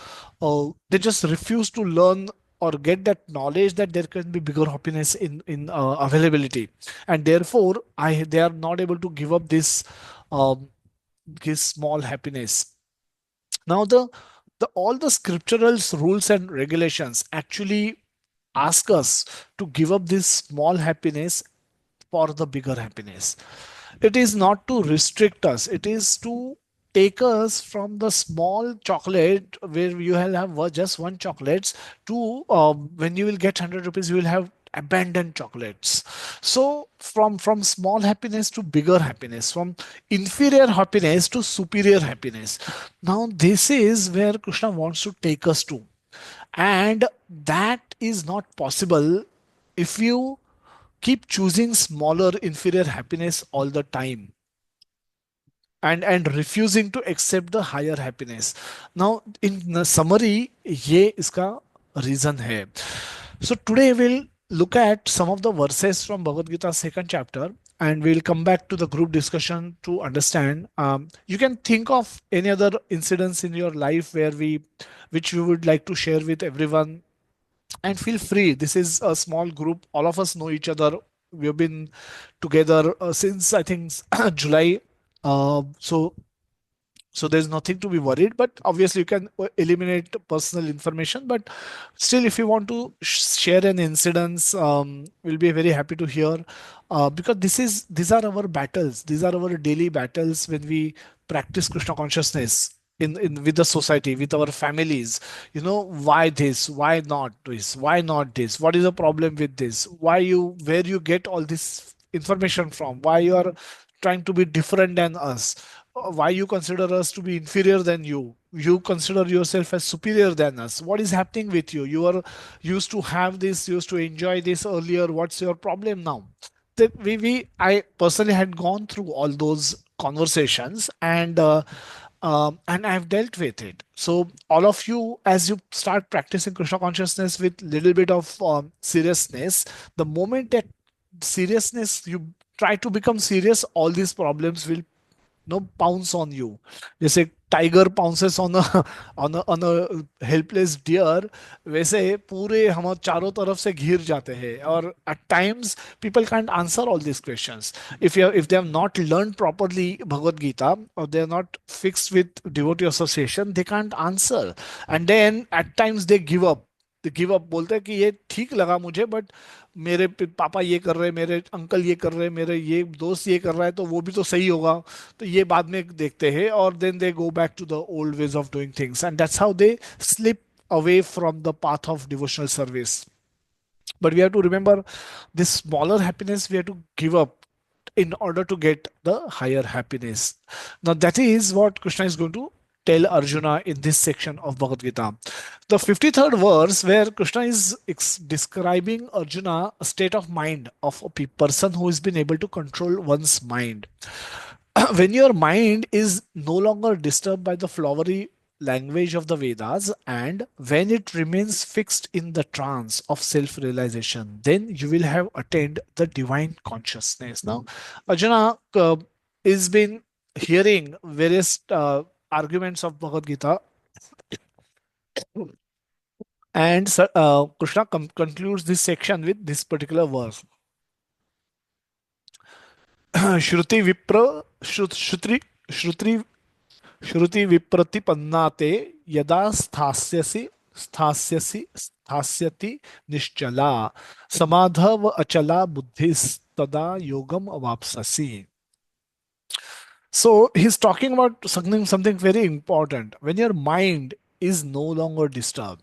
Speaker 1: they just refuse to learn or get that knowledge that there can be bigger happiness in availability, and therefore they are not able to give up um, this small happiness. Now the all the scriptural rules and regulations actually ask us to give up this small happiness for the bigger happiness. It is not to restrict us, it is to take us from the small chocolate where you will have just one chocolates to, when you will get 100 rupees you will have abundant chocolates. So from small happiness to bigger happiness, from inferior happiness to superior happiness. Now this is where Krishna wants to take us to, and that is not possible if you keep choosing smaller inferior happiness all the time, and refusing to accept the higher happiness. Now in the summary, ये इसका reason है. So today we'll look at some of the verses from Bhagavad Gita second chapter, and we'll come back to the group discussion to understand. You can think of any other incidents in your life which we would like to share with everyone, and feel free. This is a small group. All of us know each other. We've been together since I think July. So there's nothing to be worried, but obviously you can eliminate personal information, but still if you want to share an incident, we'll be very happy to hear, because these are our battles, these are our daily battles when we practice Krishna consciousness in with the society, with our families. Why this, why not this, why not this, what is the problem with this, where you get all this information from, why you are trying to be different than us, why you consider us to be inferior than you? You consider yourself as superior than us. What is happening with you? You are used to have this, used to enjoy this earlier. What's your problem now? That I personally had gone through all those conversations, and I've dealt with it. So all of you, as you start practicing Krishna consciousness with little bit of seriousness, the moment that seriousness you try to become serious, all these problems will pounce on you. जैसे tiger pounces on on helpless deer, वैसे पूरे हम चारों तरफ से घिर जाते हैं, और at times people can't answer all this questions if they have not learned properly Bhagavad Gita, or they are not fixed with devotee association, they can't answer. And then at times they give up. बोलते हैं कि ये ठीक लगा मुझे, but मेरे पापा ये कर रहे हैं, मेरे अंकल ये कर रहे हैं, मेरे ये दोस्त ये कर रहा है, तो वो भी तो सही होगा, तो ये बाद में देखते हैं, और then they go back to the old ways of doing things, and that's how they slip away from the path of devotional service. But we have to remember, this smaller happiness we have to give up in order to get the higher happiness. Now that is what Krishna is going to tell Arjuna in this section of Bhagavad Gita. The 53rd verse, where Krishna is describing Arjuna a state of mind of a person who has been able to control one's mind. When your mind is no longer disturbed by the flowery language of the Vedas, and when it remains fixed in the trance of self realization, then you will have attained the divine consciousness. Now, Arjuna has been hearing various arguments of Bhagavad Gita, and Krishna concludes this section with this particular verse. Shruti Vipra Shruti Vipratipanna te yada sthasyati nischala samadhav achala buddhis tada yogam avapsasi. So he's talking about something very important. When your mind is no longer disturbed,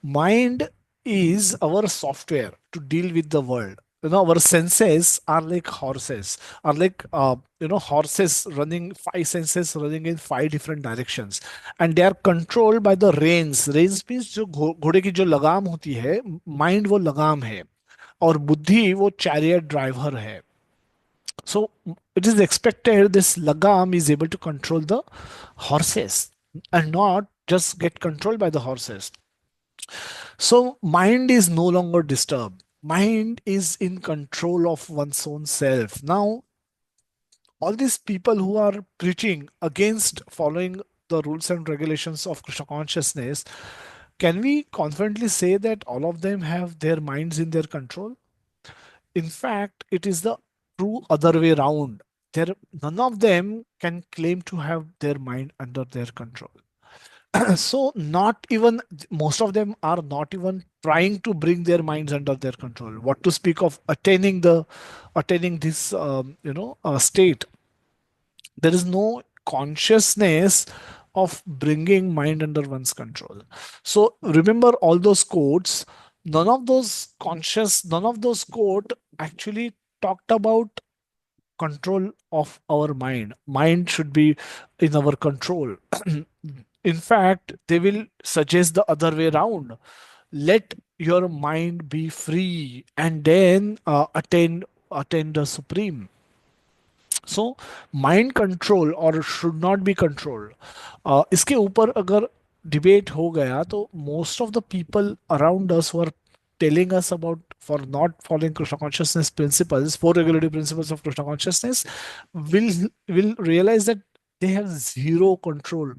Speaker 1: mind is our software to deal with the world. Our senses are like horses, horses running, five senses running in five different directions, and they are controlled by the reins. Reins means जो घोड़े की जो लगाम होती है, mind वो लगाम है, और बुद्धि वो chariot driver है. So it is expected this lagam is able to control the horses and not just get controlled by the horses. So mind is no longer disturbed. Mind is in control of one's own self. Now, all these people who are preaching against following the rules and regulations of Krishna consciousness, can we confidently say that all of them have their minds in their control? In fact, it is the true other way around. None of them can claim to have their mind under their control. So not even most of them are not even trying to bring their minds under their control. What to speak of attaining this state? There is no consciousness of bringing mind under one's control. So remember all those quotes. None of those quote actually talked about control of our mind. Mind should be in our control. In fact, they will suggest the other way around. Let your mind be free, and then attain the supreme. So mind control or should not be controlled. इसके ऊपर अगर debate हो गया, तो most of the people around us who are telling us about for not following Krishna consciousness principles, four regulative principles of Krishna consciousness, will realize that they have zero control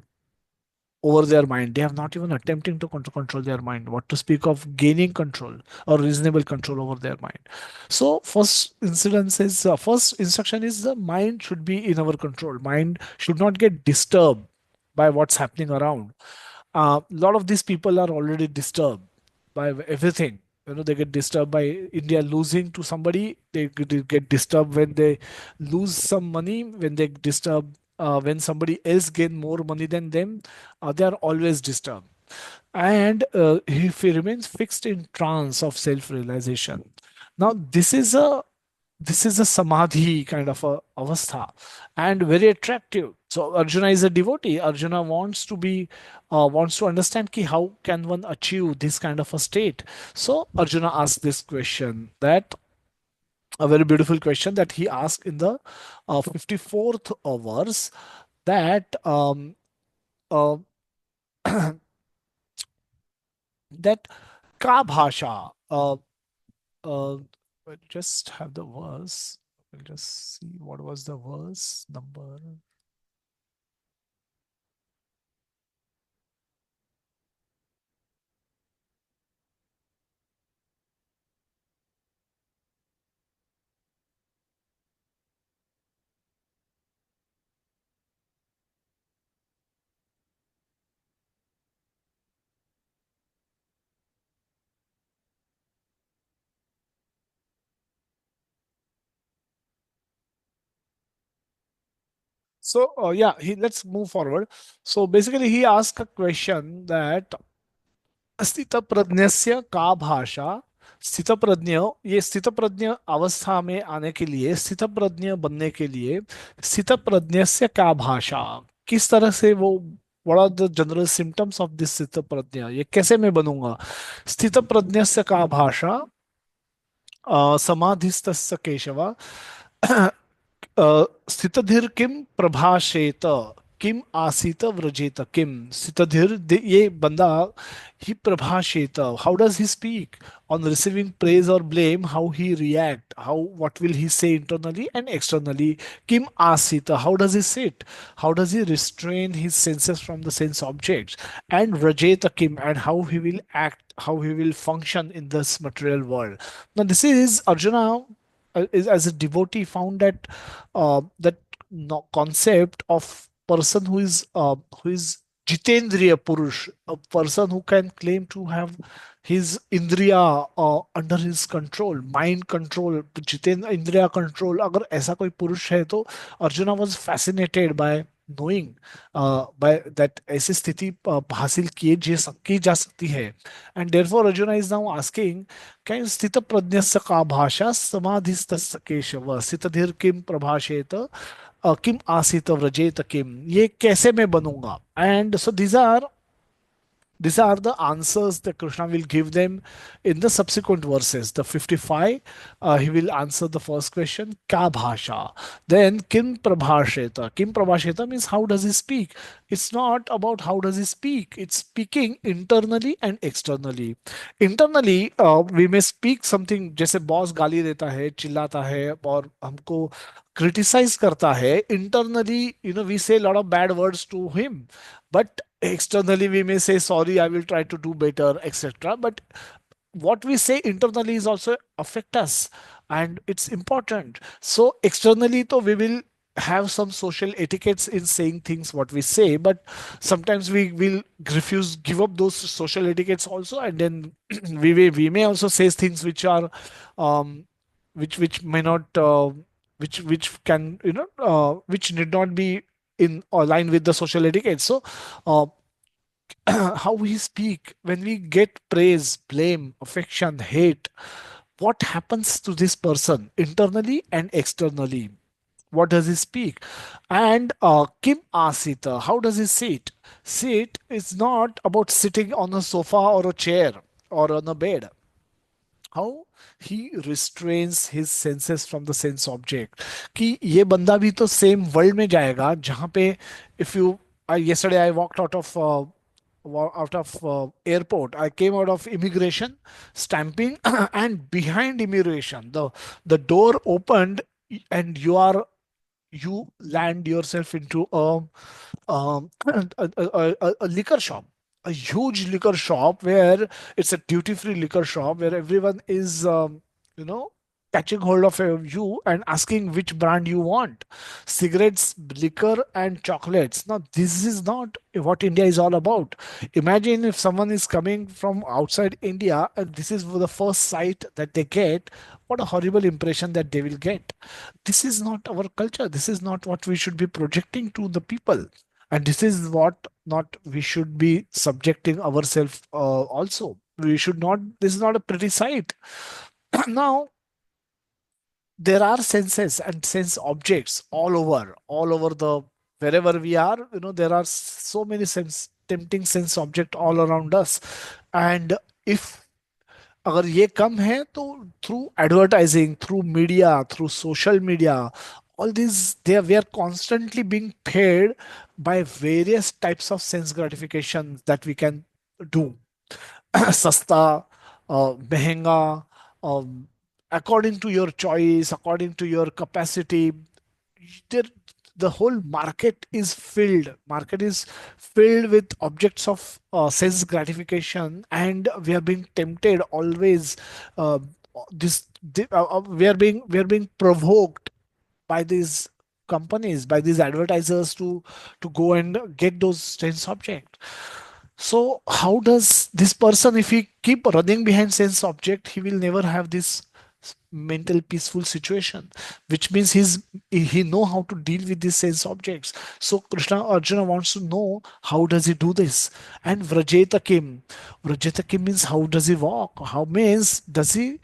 Speaker 1: over their mind. They have not even attempting to control their mind. What to speak of gaining control or reasonable control over their mind. So first instruction is the mind should be in our control. Mind should not get disturbed by what's happening around. A lot of these people are already disturbed by everything. They get disturbed by India losing to somebody. They get disturbed when they lose some money. When they disturb when somebody else gain more money than them, they are always disturbed. And if he remains fixed in trance of self-realization, now this is a samadhi kind of a avastha, and very attractive. So Arjuna is a devotee. Arjuna wants to understand ki how can one achieve this kind of a state. So Arjuna asked this question, that a very beautiful question that he asked in the 54th verse, that uh, that ka bhasha. We'll just have the verse. We'll just see what was the verse number. So yeah, let's move forward. So basically, he asked a question that स्थित प्रज्ञस्य का भाषा, स्थित प्रज्ञ, ये स्थित प्रज्ञ अवस्था में आने के लिए, स्थित प्रज्ञ बनने के लिए स्थित प्रज्ञस्य का भाषा, किस तरह से वो, what are the general symptoms of this स्थित प्रज्ञ, ये कैसे मैं बनूंगा? स्थित प्रज्ञस्य का भाषा समाधिस्तस्य केशव स्थितधिर किम प्रभाषेत, किम आसीत व्रजेत किम। स्थितधिर, ये बंदा, ही प्रभाषेत, how does he speak on receiving praise or blame, how he react, how, what will he say internally and externally? Kim asita, how does he sit, how does he restrain his senses from the sense objects? And vrajeta kim, and how he will act, how he will function in this material world. Now this is Arjuna, is as a devotee found that that no, concept of person who is Jitendriya Purush, a person who can claim to have his Indriya under his control, mind control, Jitendra Indriya control. अगर ऐसा कोई पुरुष है तो Arjuna was fascinated by knowing by that ऐसी स्थिति हासिल की जा सकती है. And therefore Arjuna is now asking, can स्थित प्रज्ञस्य का भाषा समाधिस्तस्य केशव स्थितधीर किम प्रभाषेत किम आसीत व्रजेत किम, ये कैसे मैं बनूंगा? And so these are the answers that Krishna will give them in the subsequent verses. The 55, he will answer the first question, Ka bhasha. Then, Kim prabhasheta. Kim prabhasheta means how does he speak? It's not about how does he speak. It's speaking internally and externally. Internally, we may speak something, जैसे boss गाली देता है, चिल्लाता है और हमको criticize करता है. Internally, we say a lot of bad words to him. But externally we may say sorry, I will try to do better, etc. But what we say internally is also affect us, and it's important. So externally though we will have some social etiquettes in saying things what we say, but sometimes we will refuse, give up those social etiquettes also, and then we may also say things which are which may not which can which need not be in line with the social etiquette. So uh, how we speak when we get praise, blame, affection, hate, what happens to this person internally and externally? What does he speak? And Kim Asita, how does he sit? Sit is not about sitting on a sofa or a chair or on a bed. How he restrains his senses from the sense object, कि ये बंदा भी तो same world में जाएगा जहां पे, if you, yesterday I walked out of airport, I came out of immigration stamping and behind immigration the door opened, and you land yourself into a liquor shop, a huge liquor shop where it's a duty-free liquor shop where everyone is, you know, catching hold of you and asking which brand you want, cigarettes, liquor, and chocolates. Now, this is not what India is all about. Imagine if someone is coming from outside India and this is the first sight that they get, what a horrible impression that they will get. This is not our culture. This is not what we should be projecting to the people. And this is what not we should be subjecting ourselves also. We should not, this is not a pretty sight. Now, there are senses and sense objects all over the wherever we are, there are so many tempting sense object all around us. And if अगर ये कम है तो through advertising, through media, through social media, all these, we are constantly being paid by various types of sense gratification that we can do. सस्ता, महंगा, according to your choice, according to your capacity. There, the whole market is filled with objects of sense gratification, and we are being tempted always. uh, we are being provoked by these companies, by these advertisers, to go and get those sense object. So how does this person, if he keep running behind sense object, he will never have this mental peaceful situation, which means he know how to deal with these sense objects. So Krishna, Arjuna wants to know how does he do this. And Vrajeta Kim means how does he walk, how means does he,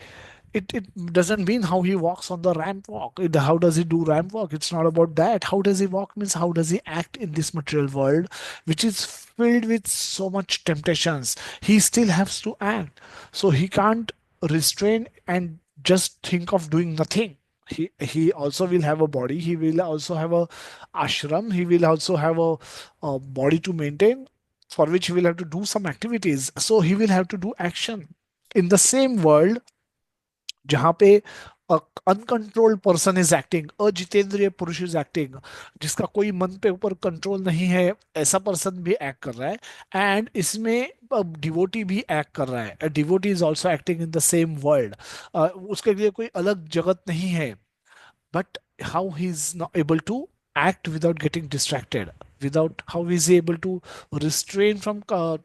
Speaker 1: it doesn't mean how he walks on the ramp walk. How does he do ramp walk? It's not about that. How does he walk means how does he act in this material world, which is filled with so much temptations. He still has to act. So he can't restrain and just think of doing nothing. He also will have a body. He will also have a ashram. He will also have a body to maintain, for which he will have to do some activities. So he will have to do action in the same world जहां पे uncontrolled person is acting, अजितेंद्रिय पुरुष is acting, जिसका कोई मन पे ऊपर control नहीं है, ऐसा पर्सन भी एक्ट कर रहा है। एंड इसमें डिवोटी भी एक्ट कर रहा है, devotee is also acting in the same world. उसके लिए कोई अलग जगत नहीं है, but how he's not able to act without getting distracted, without, how is he able to restrain from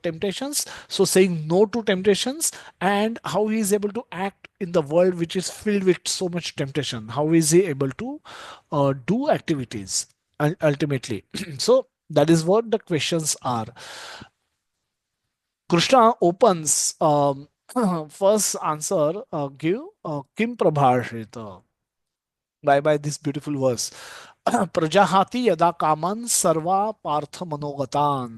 Speaker 1: temptations, so saying no to temptations, and how he is able to act in the world which is filled with so much temptation, how is he able to do activities ultimately. So that is what the questions are. Krishna opens first answer, give Kim Prabhashita by this beautiful verse. प्रजाहाति यदा कामन सर्वा पार्थ मनोगतान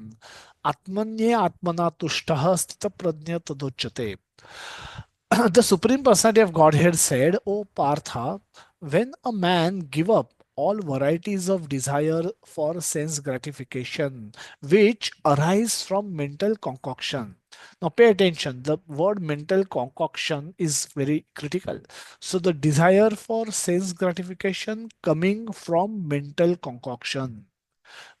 Speaker 1: आत्मन्ये आत्मना तुष्टः स्थित प्रज्ञ तदुच्यते. The Supreme Personality of Godhead said, O Partha, when a man give up all varieties of desire for sense gratification, which arise from mental concoction. Now pay attention, the word mental concoction is very critical. So the desire for sense gratification coming from mental concoction,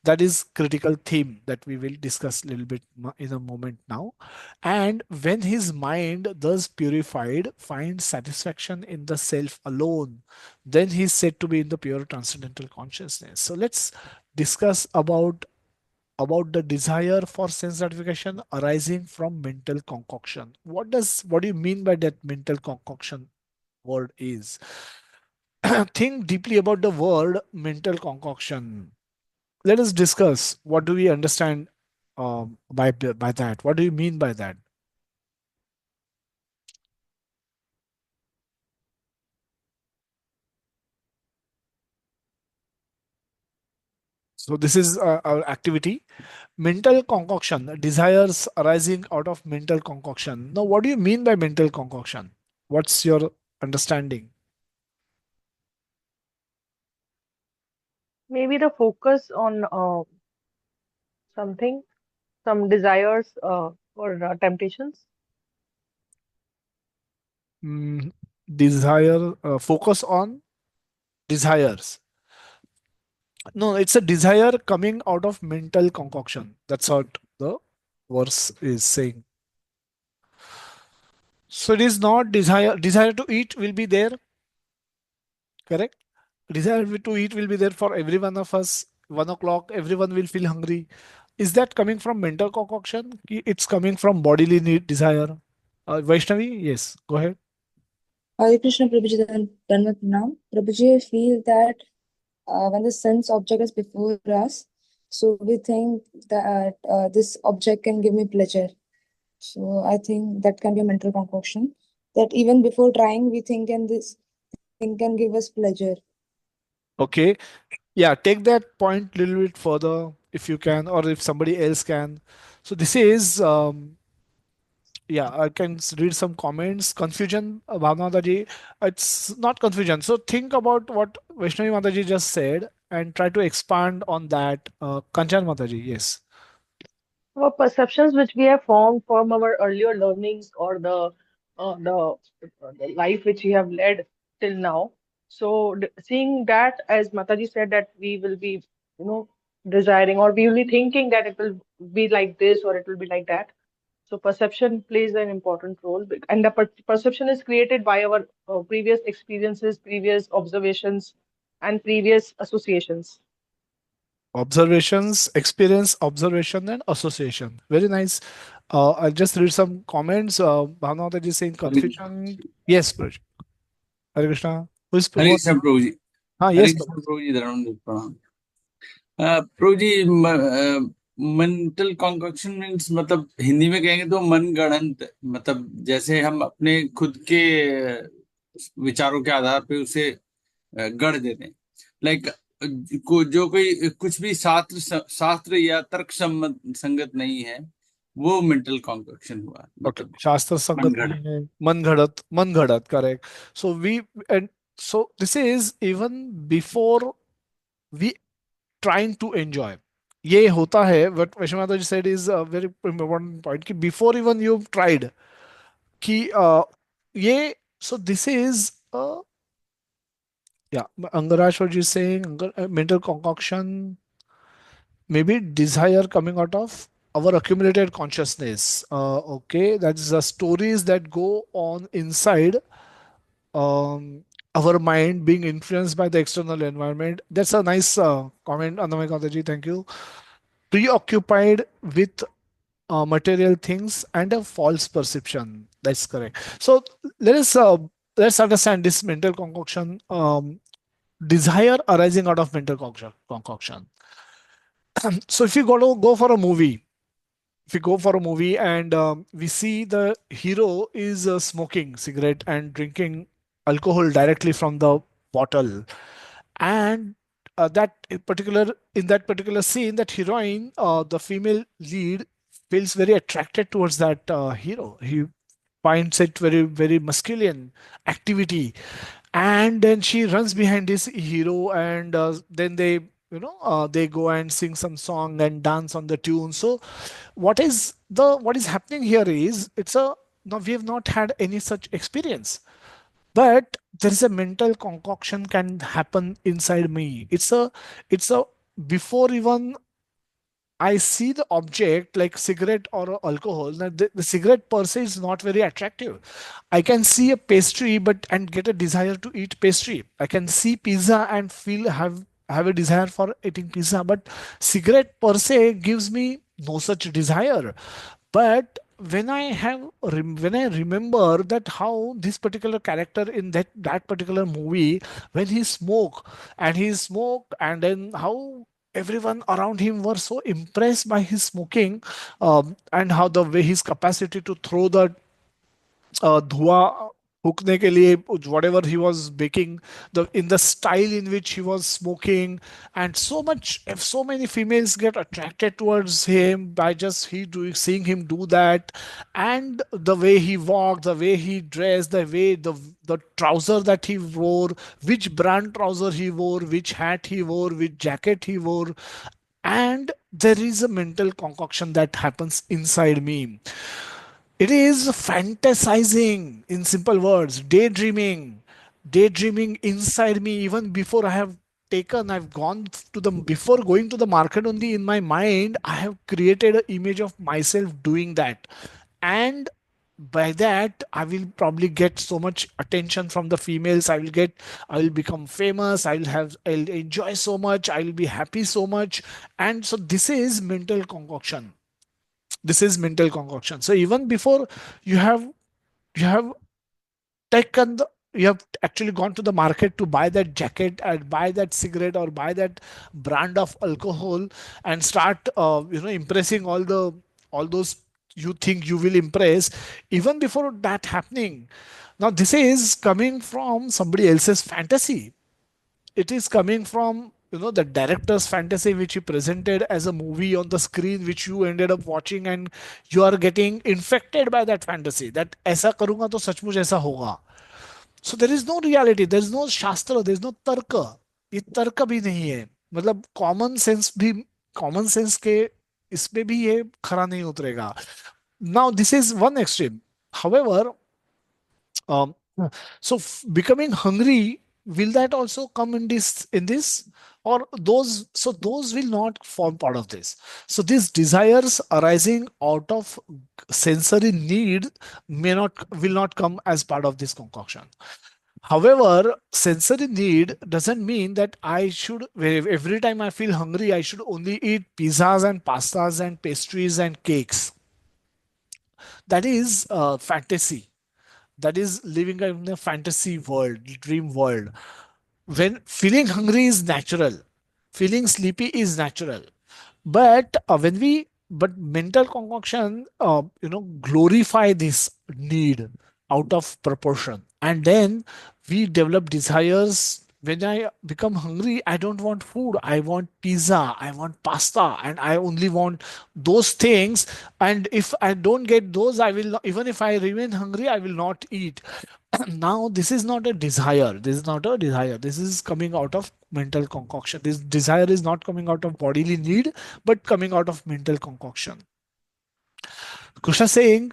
Speaker 1: that is critical theme that we will discuss a little bit in a moment now. And when his mind thus purified finds satisfaction in the self alone, then he is said to be in the pure transcendental consciousness. So let's discuss about the desire for sense gratification arising from mental concoction. What do you mean by that mental concoction word is? Think deeply about the word mental concoction. Let us discuss what do we understand by that. What do you mean by that? So this is our activity. Mental concoction, desires arising out of mental concoction. Now, what do you mean by mental concoction? What's your understanding?
Speaker 2: Maybe the focus on something, some desires or temptations.
Speaker 1: Mm, desire, focus on desires. No, it's a desire coming out of mental concoction. That's what the verse is saying. So it is not desire to eat will be there, correct? Desire to eat will be there for every one of us. 1 o'clock, everyone will feel hungry. Is that coming from mental concoction? It's coming from bodily need, desire. Vaishnavi, yes, go ahead.
Speaker 6: Hare Krishna, Prabhuji, done with now. Prabhuji, I feel that when the sense object is before us, so we think that this object can give me pleasure. So I think that can be a mental concoction. That even before trying, we think and this thing can give us pleasure.
Speaker 1: Okay. Yeah, take that point a little bit further if you can, or if somebody else can. So this is yeah, I can read some comments. Confusion, Bhavna Mataji. It's not confusion. So think about what Vaishnavi Mataji just said and try to expand on that. Kanchan Mataji, yes.
Speaker 2: Our perceptions which we have formed from our earlier learnings or the life which we have led till now. So seeing that, as Mataji said, that we will be, you know, desiring or we will be thinking that it will be like this or it will be like that. So perception plays an important role, and the perception is created by our previous experiences, previous observations, and previous associations.
Speaker 1: Observations, experience, observation, and association. Very nice. I'll just read some comments. Bhavna Mataji saying
Speaker 7: Hare
Speaker 1: confusion. Yes, Praj. Hare Krishna.
Speaker 7: Hare Krishna Prabhu ji
Speaker 1: Ah,
Speaker 7: Hare
Speaker 1: yes,
Speaker 7: Krishna
Speaker 1: Prabhu.
Speaker 7: प्रभु जी धन्यवाद प्रणाम प्रभु जी mental concoction means मतलब हिंदी में कहेंगे तो मन गढ़ंत मतलब जैसे हम अपने खुद के विचारों के आधार पे उसे गढ़ देते हैं लाइक जो कोई कुछ भी शास्त्र या तर्क संगत नहीं है वो मेंटल कॉन्कॉक्शन हुआ
Speaker 1: Okay.
Speaker 7: मतलब
Speaker 1: Shastra
Speaker 7: मन
Speaker 1: Sangat
Speaker 7: गढ़
Speaker 1: nahi hai. Man ghadat, correct. So and so this is even before we trying to enjoy. ये होता है what Vishwanath ji said is a very important point कि before even you've tried कि ये so this is yeah Angaraj what you saying mental concoction maybe desire coming out of our accumulated consciousness. Okay, that's the stories that go on inside um, our mind being influenced by the external environment. That's a nice comment, Annamay ji. Thank you. Preoccupied with material things and a false perception. That's correct. So let us let's understand this mental concoction. Desire arising out of mental concoction. So if you go for a movie, if we go for a movie and we see the hero is smoking cigarette and drinking alcohol directly from the bottle, and that particular in that particular scene, that heroine, the female lead, feels very attracted towards that hero. He finds it very masculine activity, and then she runs behind this hero, and then they they go and sing some song and dance on the tune. So what is happening here is it's a no, we have not had any such experience, but there is a mental concoction can happen inside me. It's a before even I see the object like cigarette or alcohol. Now the cigarette per se is not very attractive. I can see a pastry, but and get a desire to eat pastry. I can see pizza and feel have a desire for eating pizza, but cigarette per se gives me no such desire. But when I remember that how this particular character in that particular movie, when he smoked and then how everyone around him were so impressed by his smoking, and how the way his capacity to throw the धुआं फूकने के लिए whatever he was baking, the in the style in which he was smoking, and so much if so many females get attracted towards him by just he doing seeing him do that, and the way he walked, the way he dressed, the way the trouser that he wore, which brand trouser he wore, which hat he wore, which jacket he wore, and there is a mental concoction that happens inside me. It is fantasizing, in simple words, daydreaming inside me even before I've gone to the, before going to the market only in my mind, I have created an image of myself doing that. And by that, I will probably get so much attention from the females. I will become famous. I'll enjoy so much. I will be happy so much. And so this is mental concoction. This is mental concoction. So even before you have you have taken the you have actually gone to the market to buy that jacket and buy that cigarette or buy that brand of alcohol and start impressing all those you think you will impress, even before that happening. Now this is coming from somebody else's fantasy. It is coming from the director's fantasy which he presented as a movie on the screen, which you ended up watching, and you are getting infected by that fantasy that ऐसा करूंगा तो सचमुच ऐसा होगा. So there is no reality, there is no shastra, there is no तर्क. ये तर्क भी नहीं है. मतलब कॉमन सेंस भी, कॉमन सेंस के इसमें भी ये खरा नहीं उतरेगा. Now this is one extreme. However, um, so becoming hungry, will that also come in this, or those, so those will not form part of this. So these desires arising out of sensory need will not come as part of this concoction. However, sensory need doesn't mean that I should, every time I feel hungry, I should only eat pizzas and pastas and pastries and cakes. That is fantasy. That is living in a fantasy world, dream world. When feeling hungry is natural, feeling sleepy is natural. But but mental concoction, glorify this need out of proportion. And then we develop desires. When I become hungry, I don't want food. I want pizza. I want pasta. And I only want those things. And if I don't get those, I will not, even if I remain hungry, I will not eat. Now, this is not a desire. This is not a desire. This is coming out of mental concoction. This desire is not coming out of bodily need, but coming out of mental concoction. Krishna saying,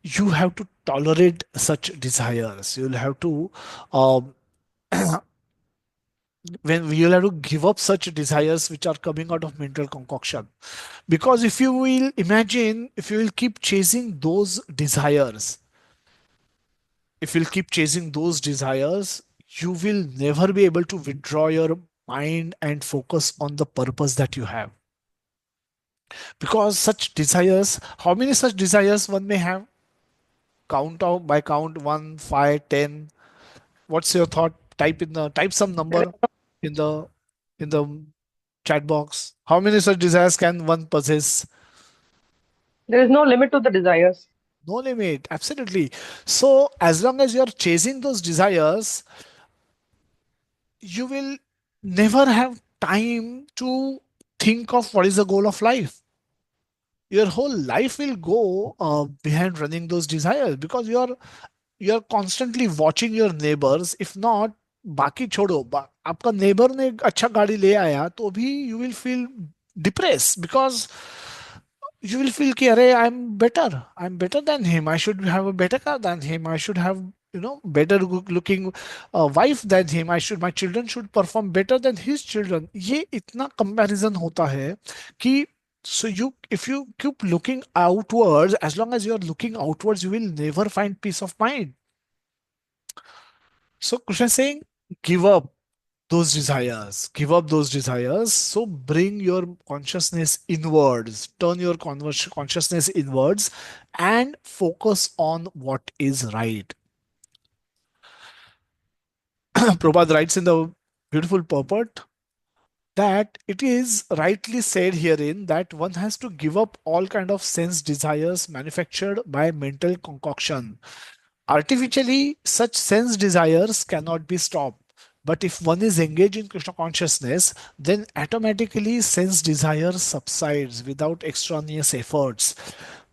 Speaker 1: you have to tolerate such desires. You'll have to, um, when you'll have to give up such desires which are coming out of mental concoction. Because if you will imagine, if you will keep chasing those desires, if you'll keep chasing those desires, you will never be able to withdraw your mind and focus on the purpose that you have. Because such desires, how many such desires one may have? Count out by count 1, 5, 10. What's your thought? Type some number in the chat box. How many such desires can one possess?
Speaker 2: There is no limit to the desires.
Speaker 1: No limit, absolutely. So as long as you're chasing those desires, you will never have time to think of what is the goal of life. Your whole life will go behind running those desires, because you're constantly watching your neighbors. If not, बाकी छोड़ो, आपका neighbour ने एक अच्छा गाड़ी ले आया तो भी you will feel depressed, because you will feel कि अरे I'm better than him, I should have a better car than him, I should have better looking wife than him, my children should perform better than his children. ये इतना comparison होता है कि, so if you keep looking outwards, as long as you're looking outwards, you will never find peace of mind. So Krishna is saying, give up those desires, give up those desires. So bring your consciousness inwards, turn your consciousness inwards, and focus on what is right. Prabhupada writes in the beautiful purport that it is rightly said herein that one has to give up all kind of sense desires manufactured by mental concoction. Artificially, such sense desires cannot be stopped. But if one is engaged in Krishna consciousness, then automatically sense desire subsides without extraneous efforts.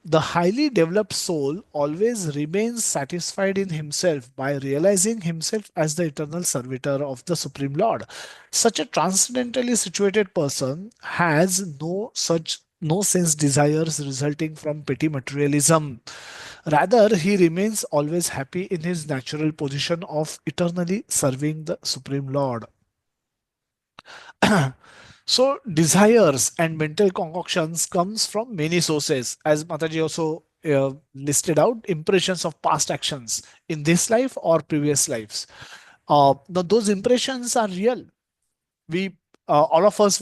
Speaker 1: The highly developed soul always remains satisfied in himself by realizing himself as the eternal servitor of the Supreme Lord. Such a transcendentally situated person has no sense desires resulting from petty materialism. Rather, he remains always happy in his natural position of eternally serving the Supreme Lord. So desires and mental concoctions comes from many sources, as Mataji also listed out, impressions of past actions in this life or previous lives. Now those impressions are real. All of us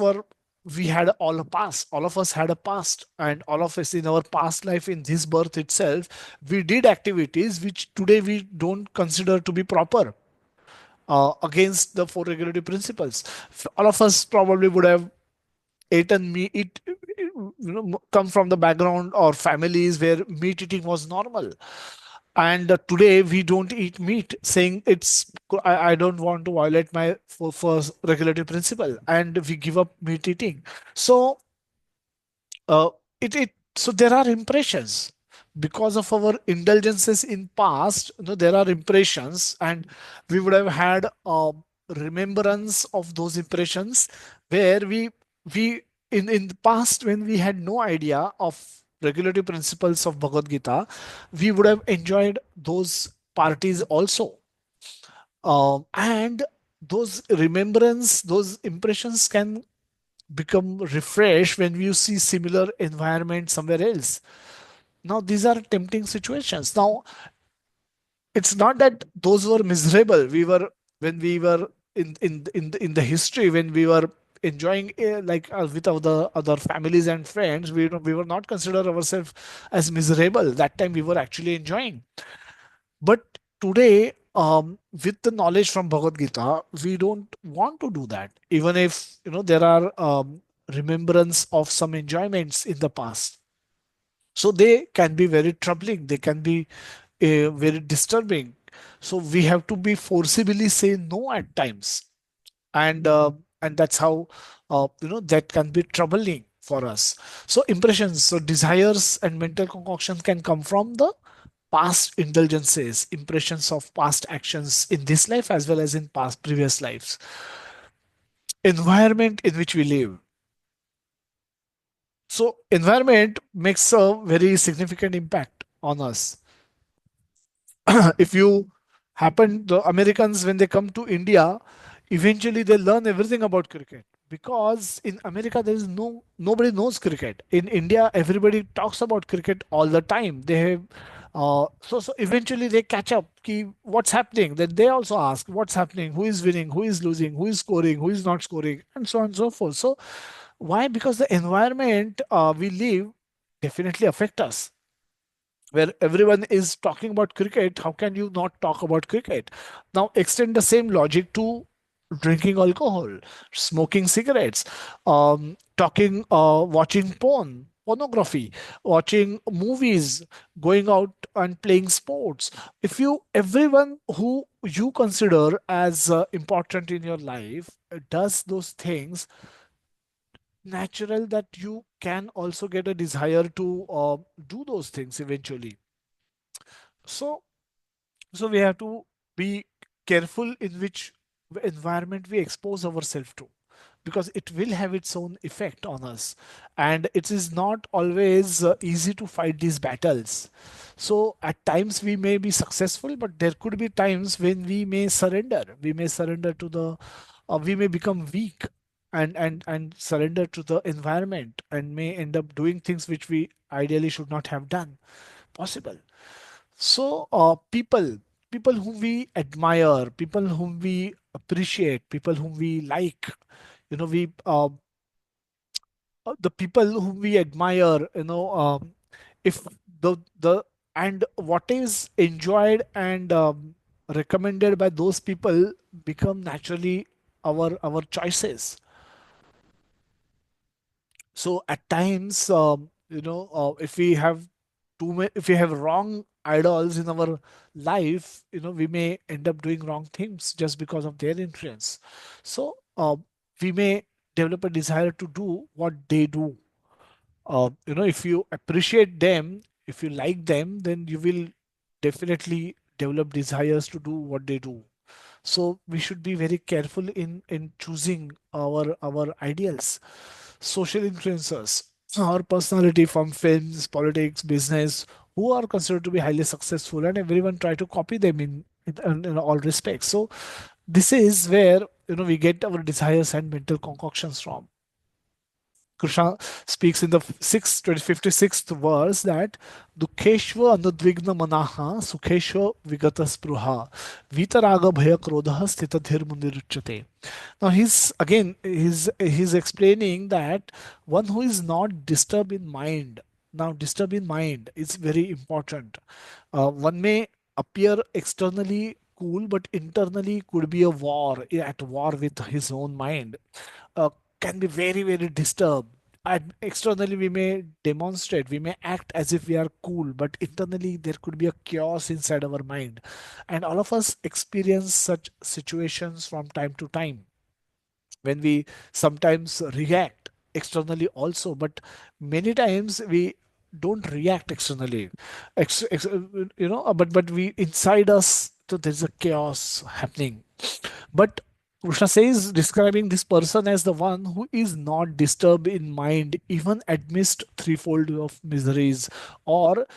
Speaker 1: had all a past. All of us had a past, and all of us in our past life, in this birth itself, we did activities which today we don't consider to be proper. Against the four regulative principles. All of us probably would have eaten meat, come from the background or families where meat eating was normal. And today we don't eat meat, saying I don't want to violate my first regulatory principle, and we give up meat eating. So uh, so there are impressions because of our indulgences in past. There are impressions, and we would have had remembrance of those impressions, where we in the past, when we had no idea of regulatory principles of Bhagavad Gita, we would have enjoyed those parties also. And those remembrance, those impressions can become refreshed when you see similar environment somewhere else. Now these are tempting situations. Now it's not that those were miserable. We were, when we were in the history, when we were enjoying like with other families and friends, we were not consider ourselves as miserable. That time we were actually enjoying. But today, with the knowledge from Bhagavad Gita, we don't want to do that. Even if there are remembrance of some enjoyments in the past, so they can be very troubling. They can be very disturbing. So we have to be forcibly say no at times, and that's how that can be troubling for us. So impressions, so desires and mental concoctions can come from the past indulgences, impressions of past actions in this life as well as in past previous lives. Environment in which we live. So environment makes a very significant impact on us. If you happen, the Americans, when they come to India, eventually they learn everything about cricket, because in America there is nobody knows cricket. In India, everybody talks about cricket all the time. They have so eventually they catch up. What's happening? Then they also ask what's happening, who is winning, who is losing, who is scoring, who is not scoring, and so on and so forth. So why? Because the environment we live definitely affect us. Where everyone is talking about cricket, how can you not talk about cricket? Now extend the same logic to drinking alcohol, smoking cigarettes, talking, watching pornography, watching movies, going out and playing sports. If you, everyone who you consider as important in your life does those things, natural that you can also get a desire to do those things eventually. So we have to be careful in which environment we expose ourselves to, because it will have its own effect on us, and it is not always easy to fight these battles. So at times we may be successful, but there could be times when we may surrender. We may surrender to the we may become weak, and surrender to the environment, and may end up doing things which we ideally should not have done. Possible. So, people whom we admire, people whom we appreciate, people whom we like, we the people whom we admire, if the and what is enjoyed and recommended by those people become naturally our choices. So at times, if we have if we have wrong idols in our life, we may end up doing wrong things just because of their influence. So we may develop a desire to do what they do. If you appreciate them, if you like them, then you will definitely develop desires to do what they do. So we should be very careful in choosing our ideals. Social influencers, our personality from films, politics, business, who are considered to be highly successful, and everyone try to copy them in all respects. So this is where we get our desires and mental concoctions from. Krishna speaks in the 56th verse that Dukheshva anudvigna manaha sukheshva vigata spruha vitaraga bhaya krodha sthita dhir mundiruchyate. Now he's explaining that one who is not disturbed in mind. Now disturbed in mind is very important. One may appear externally cool, but internally could be at war with his own mind. uh, can be very, very disturbed. externally we may demonstrate, we may act as if we are cool, but internally there could be a chaos inside our mind. And all of us experience such situations from time to time, when we sometimes react externally also, but many times we don't react externally. But we inside us, so there's a chaos happening. But Krishna says, describing this person as the one who is not disturbed in mind even amidst threefold of miseries. Or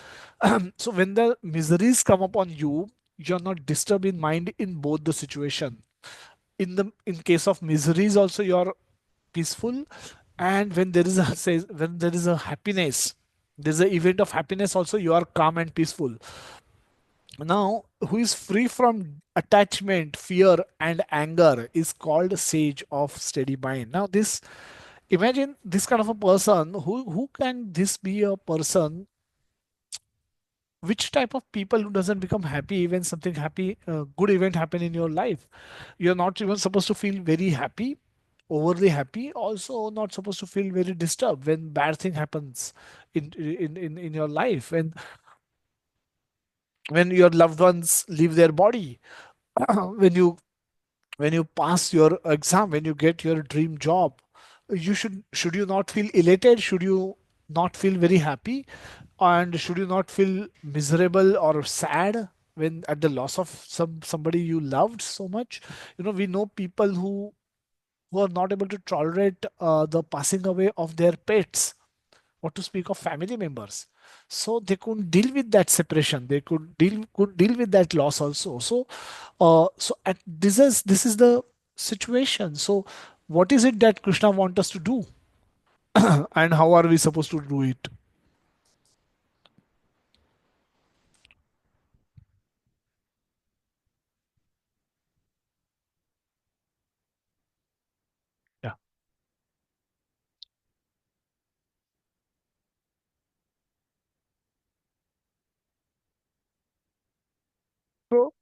Speaker 1: so when the miseries come upon you, you're not disturbed in mind in both the situation. In case of miseries also you're peaceful, and when there is a says when there is a happiness, there's an event of happiness also, you are calm and peaceful. Now, who is free from attachment, fear, and anger is called sage of steady mind. Now, this imagine this kind of a person. Who can this be a person? Which type of people who doesn't become happy when something happy, good event happen in your life? You're not even supposed to feel very happy, overly happy. Also, not supposed to feel very disturbed when bad thing happens in your life. When your loved ones leave their body, when you pass your exam, when you get your dream job, should you not feel elated? Should you not feel very happy? And should you not feel miserable or sad when at the loss of somebody you loved so much? We know people who are not able to tolerate the passing away of their pets, what to speak of family members. So they couldn't deal with that separation, they could deal with that loss also. This is the situation. So what is it that Krishna wants us to do? And how are we supposed to do it? Yeah. So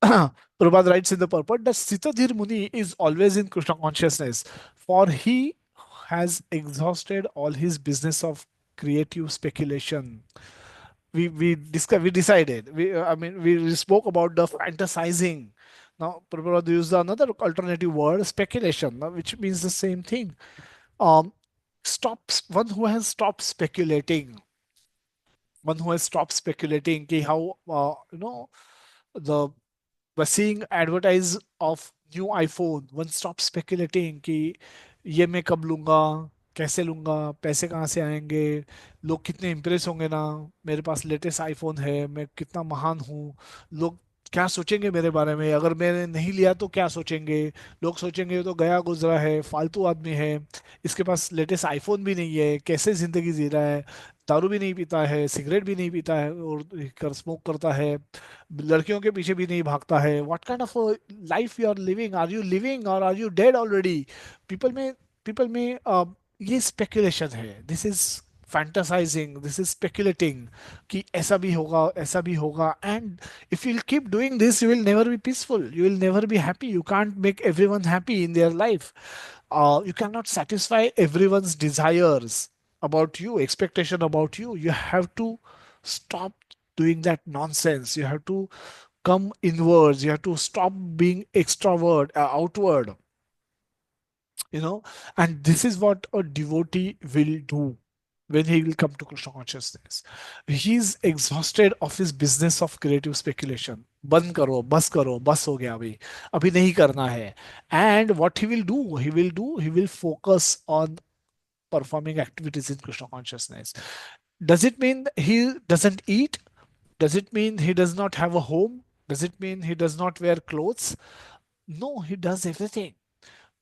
Speaker 1: Prabhupada writes in the purport that Sitadhir Muni is always in Krishna consciousness, for he has exhausted all his business of creative speculation. We decided, we spoke about the fantasizing. Now Prabhupada used another alternative word, speculation, which means the same thing. um Stops one who has stopped speculating, one who has stopped speculating ki how, the by seeing advertise of new iPhone, one stops speculating कि ये मैं कब लूंगा, कैसे लूंगा, पैसे कहाँ से आएंगे, लोग कितने इम्प्रेस होंगे ना, मेरे पास लेटेस्ट आईफोन है, मैं कितना महान हूँ, लोग क्या सोचेंगे मेरे बारे में, अगर मैंने नहीं लिया तो क्या सोचेंगे, लोग सोचेंगे ये तो गया गुजरा है, फालतू आदमी है, इसके पास लेटेस्ट आईफोन भी नहीं है, कैसे जिंदगी जी रहा है, दारू भी नहीं पीता है, सिगरेट भी नहीं पीता है और स्मोक करता है, लड़कियों के पीछे भी नहीं भागता है, what kind of life you are living, are you living और are you dead already? People में ये स्पेकुलेशन है, this is fantasising, this is speculating कि ऐसा भी होगा, ऐसा भी होगा. And if you'll keep doing this, you will never be peaceful, you will never be happy, you can't make everyone happy in their life. You cannot satisfy everyone's desires about you, expectation about you. You have to stop doing that nonsense. You have to come inwards, you have to stop being extrovert, outward, you know and this is what a devotee will do when he will come to Krishna consciousness. He is exhausted of his business of creative speculation. बंद करो, बस करो, बस हो गया, अभी अभी नहीं करना है. And what he will focus on performing activities in Krishna consciousness. Does it mean he doesn't eat? Does it mean he does not have a home? Does it mean he does not wear clothes? No, he does everything,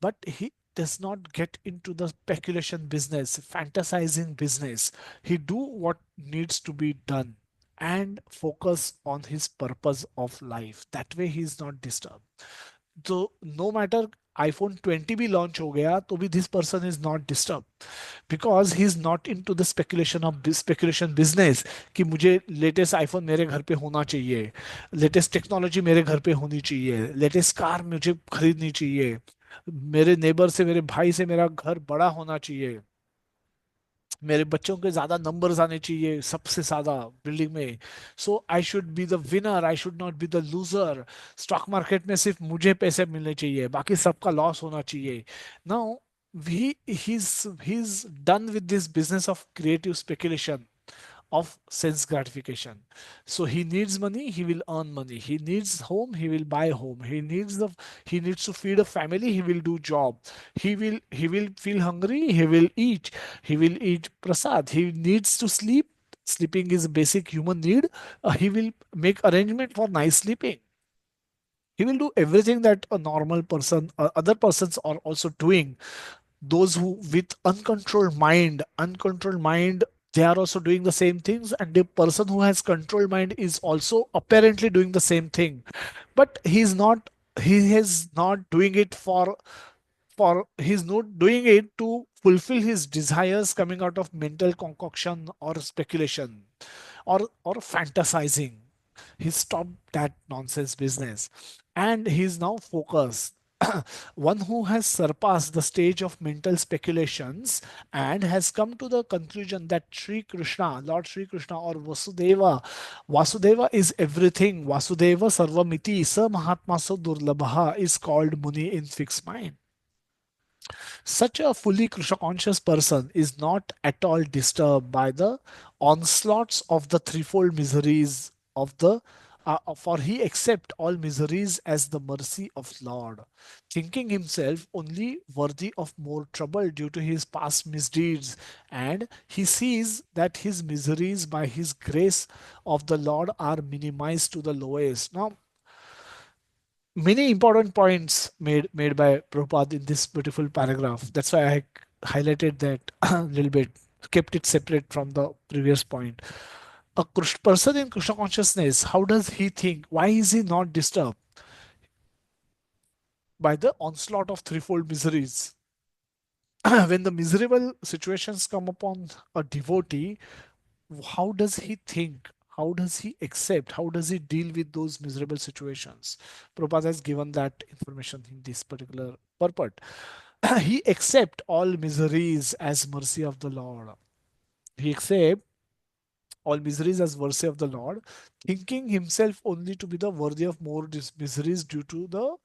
Speaker 1: but he does not get into the speculation business, fantasizing business. He do what needs to be done and focus on his purpose of life. That way he is not disturbed. So no matter iPhone 20 भी launch हो गया तो भी this person is not disturbed because he is not into the speculation of this speculation business कि मुझे latest iPhone मेरे घर पे होना चाहिए, लेटेस्ट टेक्नोलॉजी मेरे घर पे होनी चाहिए, लेटेस्ट कार मुझे खरीदनी चाहिए, मेरे नेबर से, मेरे भाई से मेरा घर बड़ा होना चाहिए. मेरे बच्चों के ज्यादा नंबर्स आने चाहिए सबसे ज्यादा बिल्डिंग में, so I should be the winner, I should not be the loser, stock market में सिर्फ मुझे पैसे मिलने चाहिए, बाकी सबका लॉस होना चाहिए। Now he he's done with this business of creative speculation, of sense gratification. So he needs money, he will earn money. He needs home, he will buy home. He needs to feed a family, he will do job. He will feel hungry, he will eat. He will eat prasad. He needs to sleep. Sleeping is a basic human need. He will make arrangement for nice sleeping. He will do everything that a normal person, other persons are also doing. Those who with uncontrolled mind, they are also doing the same things, and the person who has controlled mind is also apparently doing the same thing, but he is not doing it he's not doing it to fulfill his desires coming out of mental concoction or speculation or fantasizing. He stopped that nonsense business and he's now focused. One who has surpassed the stage of mental speculations and has come to the conclusion that Sri Krishna, Lord Sri Krishna or Vasudeva is everything. Vasudeva Sarvamiti, Sa Mahatma So Durlabha is called Muni in fixed mind. Such a fully Krishna conscious person is not at all disturbed by the onslaughts of the threefold miseries of the for he accept all miseries as the mercy of Lord, thinking himself only worthy of more trouble due to his past misdeeds, and he sees that his miseries by his grace of the Lord are minimized to the lowest. Now, many important points made by Prabhupada in this beautiful paragraph. That's why I highlighted that a little bit, kept it separate from the previous point. A person in Krishna consciousness, how does he think? Why is he not disturbed by the onslaught of threefold miseries? When the miserable situations come upon a devotee, how does he think? How does he accept? How does he deal with those miserable situations? Prabhupada has given that information in this particular purport. He accept all miseries as mercy of the Lord. He accept all miseries as mercy of the Lord, thinking himself only to be the worthy of more miseries due to the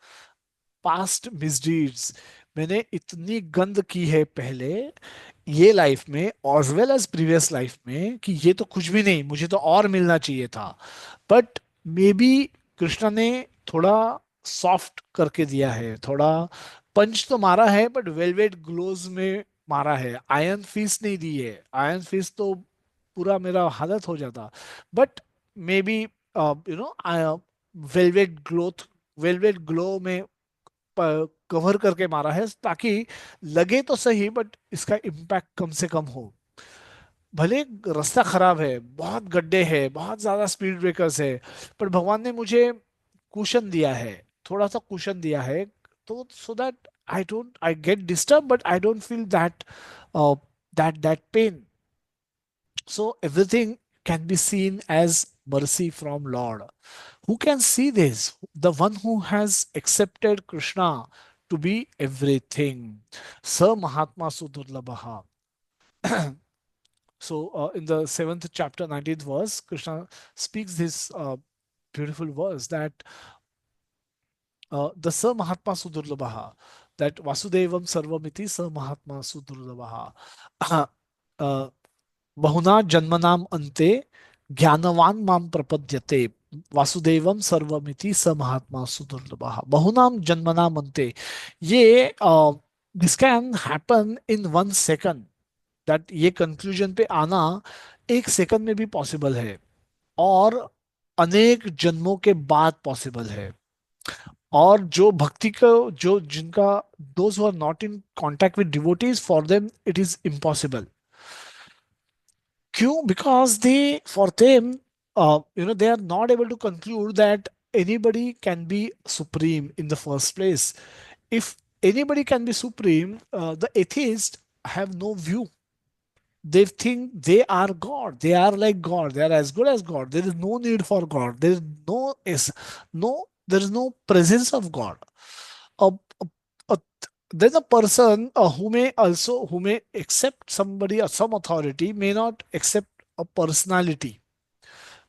Speaker 1: past misdeeds. मैंने इतनी गंद की है पहले ये life में as well as previous life में कि ये तो कुछ भी नहीं, मुझे तो और मिलना चाहिए था। बट मे बी कृष्णा ने थोड़ा सॉफ्ट करके दिया है, थोड़ा पंच तो मारा है बट वेलवेट ग्लोव में मारा है, आयरन फीस नहीं दी है। आयरन फीस तो पूरा मेरा हालत हो जाता। But maybe velvet glove velvet glove में कवर करके मारा है ताकि लगे तो सही बट इसका इम्पैक्ट कम से कम हो। भले रास्ता खराब है, बहुत गड्ढे हैं, बहुत ज्यादा स्पीड ब्रेकर्स है, पर भगवान ने मुझे कुशन दिया है, थोड़ा सा कुशन दिया है, तो so that I get disturb but I don't feel that pain. So everything can be seen as mercy from Lord. Who can see this? The one who has accepted Krishna to be everything. Sa Mahatma Sudurlabha. So in the 7th chapter, 19th verse, Krishna speaks this beautiful verse that the Sa Mahatma Sudurlabha, that Vasudevam Sarvamiti Sa Mahatma Sudurlabha. बहुना जन्मनाम अंते ज्ञानवान माम प्रपद्यते वासुदेवम सर्वमिति स महात्मा सुदुर्लभः। बहुनाम जन्मनाम अंते, ये this can happen in 1 second, that ये conclusion पे आना 1 सेकंड में भी पॉसिबल है और अनेक जन्मों के बाद पॉसिबल है। और जो भक्ति को जो जिनका those who are not in contact with devotees, for them it is impossible. क्यों? Because for them, they are not able to conclude that anybody can be supreme in the first place. If anybody can be supreme, the atheists have no view. They think they are God. They are like God. They are as good as God. There is no need for God. There is no presence of God. A, a, then a person who may accept somebody or some authority may not accept a personality,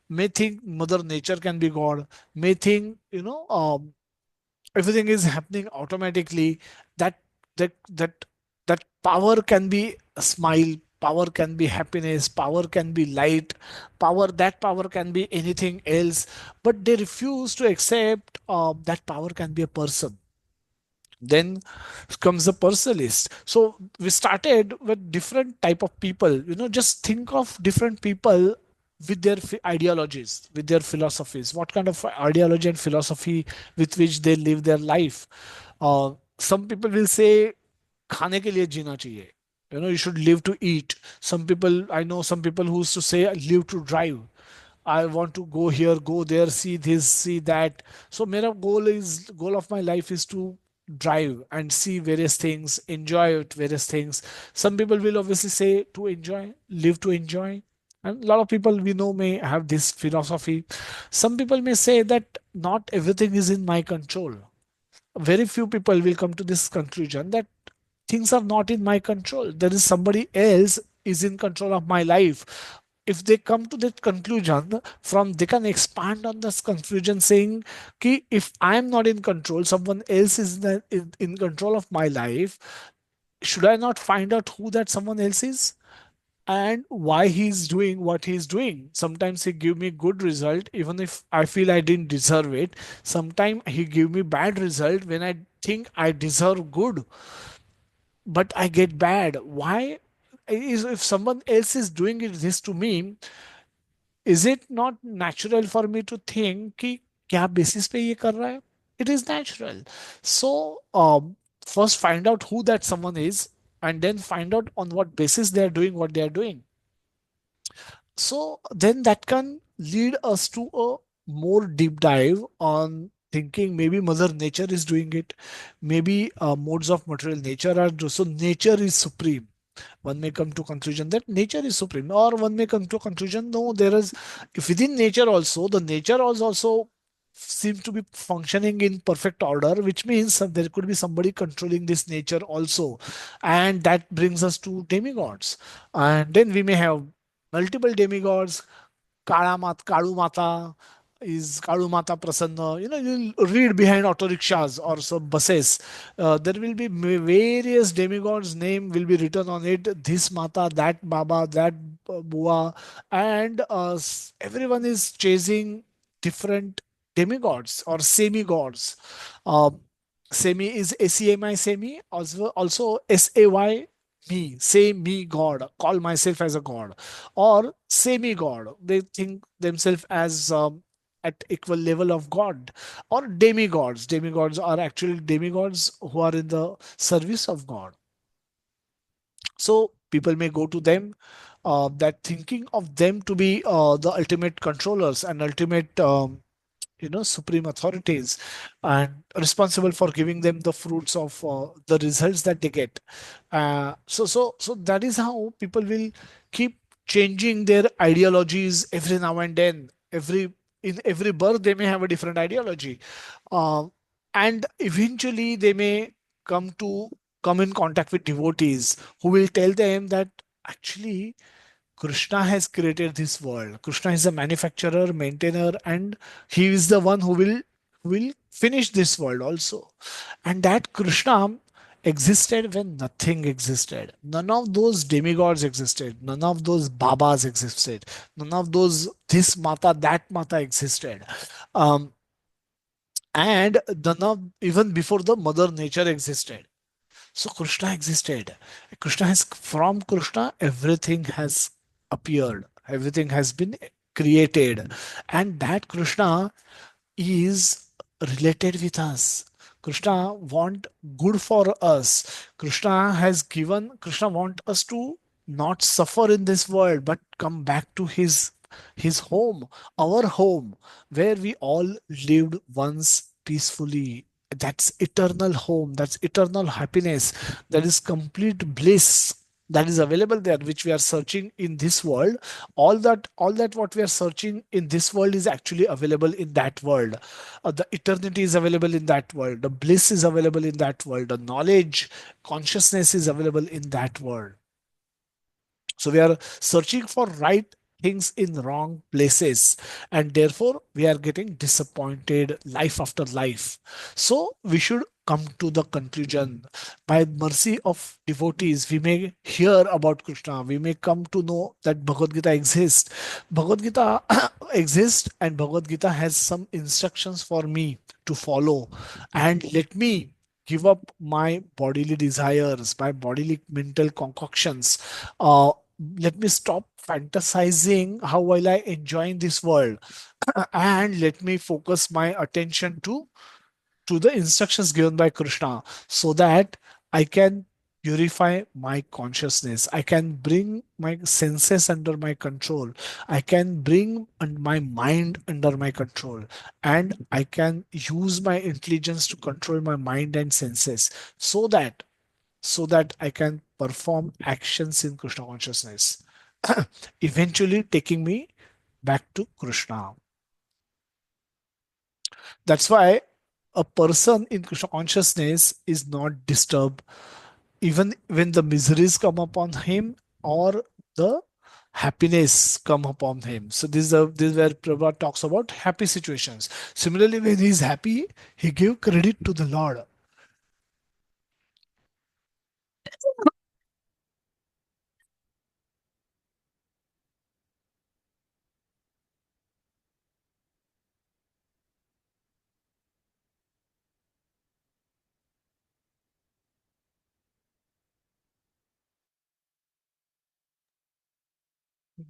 Speaker 1: may think mother nature can be god, may think everything is happening automatically, that that that that power can be a smile, power can be happiness, power can be light, power can be anything else, but they refuse to accept that power can be a person. Then comes the personalist. So we started with different type of people, just think of different people with their ideologies, with their philosophies, what kind of ideology and philosophy with which they live their life. Some people will say खाने के लिए जीना चाहिए, you should live to eat. Some people, I know some people who used to say live to drive. I want to go here, go there, see this, see that. So my goal of my life is to drive and see various things, enjoy it, various things. Some people will obviously say to enjoy, live to enjoy. And a lot of people we know may have this philosophy. Some people may say that not everything is in my control. Very few people will come to this conclusion that things are not in my control. There is somebody else is in control of my life. If they come to that conclusion, from they can expand on this conclusion saying ki if I am not in control, someone else is in control of my life. Should I not find out who that someone else is and why he's doing what he's doing? Sometimes he give me good result even if I feel I didn't deserve it. Sometimes he give me bad result when I think I deserve good, but I get bad. Why? Is if someone else is doing this to me, is it not natural for me to think कि क्या basis पे ये कर रहा है? It is natural. So first find out who that someone is, and then find out on what basis they are doing what they are doing. So then that can lead us to a more deep dive on thinking maybe Mother Nature is doing it, maybe modes of material nature are so nature is supreme. One may come to conclusion that nature is supreme, or one may come to conclusion no, there is if within nature also the nature also seems to be functioning in perfect order, which means there could be somebody controlling this nature also, and that brings us to demigods. And then we may have multiple demigods. Kalu Mata is Kalu Mata Prasanna. You'll read behind auto rickshaws or some buses. There will be various demigods' name will be written on it. This Mata, that Baba, that Bua, and everyone is chasing different demigods or semi-gods. Uh, Semi is ACMI semi, also SAY me, say me God, call myself as a God, or semi God. They think themselves as at equal level of God, or demigods. Demigods are actually demigods who are in the service of God. So people may go to them, that thinking of them to be the ultimate controllers and ultimate supreme authorities and responsible for giving them the fruits of the results that they get. So that is how people will keep changing their ideologies every now and then. In every birth they may have a different ideology, uh, and eventually they may come in contact with devotees who will tell them that actually Krishna has created this world. Krishna is the manufacturer, maintainer, and he is the one who will finish this world also. And that Krishna existed when nothing existed. None of those demigods existed. None of those babas existed. None of those this mata, that mata existed. Um, and none of even before the mother nature existed. So Krishna existed. From Krishna, everything has appeared. Everything has been created. And that Krishna is related with us. Krishna want good for us. Krishna want us to not suffer in this world, but come back to his home, our home, where we all lived once peacefully. That's eternal home. That's eternal happiness. That is complete bliss. that is available there, which we are searching in this world. All that what we are searching in this world is actually available in that world. The eternity is available in that world, the bliss is available in that world, the knowledge, consciousness is available in that world. So we are searching for right things in wrong places, and therefore we are getting disappointed life after life. So we should come to the conclusion. By mercy of devotees, we may hear about Krishna, we may come to know that Bhagavad Gita exists. Bhagavad Gita exists, and Bhagavad Gita has some instructions for me to follow. And let me give up my bodily desires, my bodily mental concoctions. Let me stop fantasizing how will I enjoy in this world, and let me focus my attention to the instructions given by Krishna, so that I can purify my consciousness. I can bring my senses under my control. I can bring my mind under my control. And I can use my intelligence to control my mind and senses, so that I can perform actions in Krishna consciousness, eventually taking me back to Krishna. That's why a person in Krishna consciousness is not disturbed even when the miseries come upon him or the happiness come upon him. So this is where Prabhupada talks about happy situations. Similarly, when he is happy, he give credit to the Lord.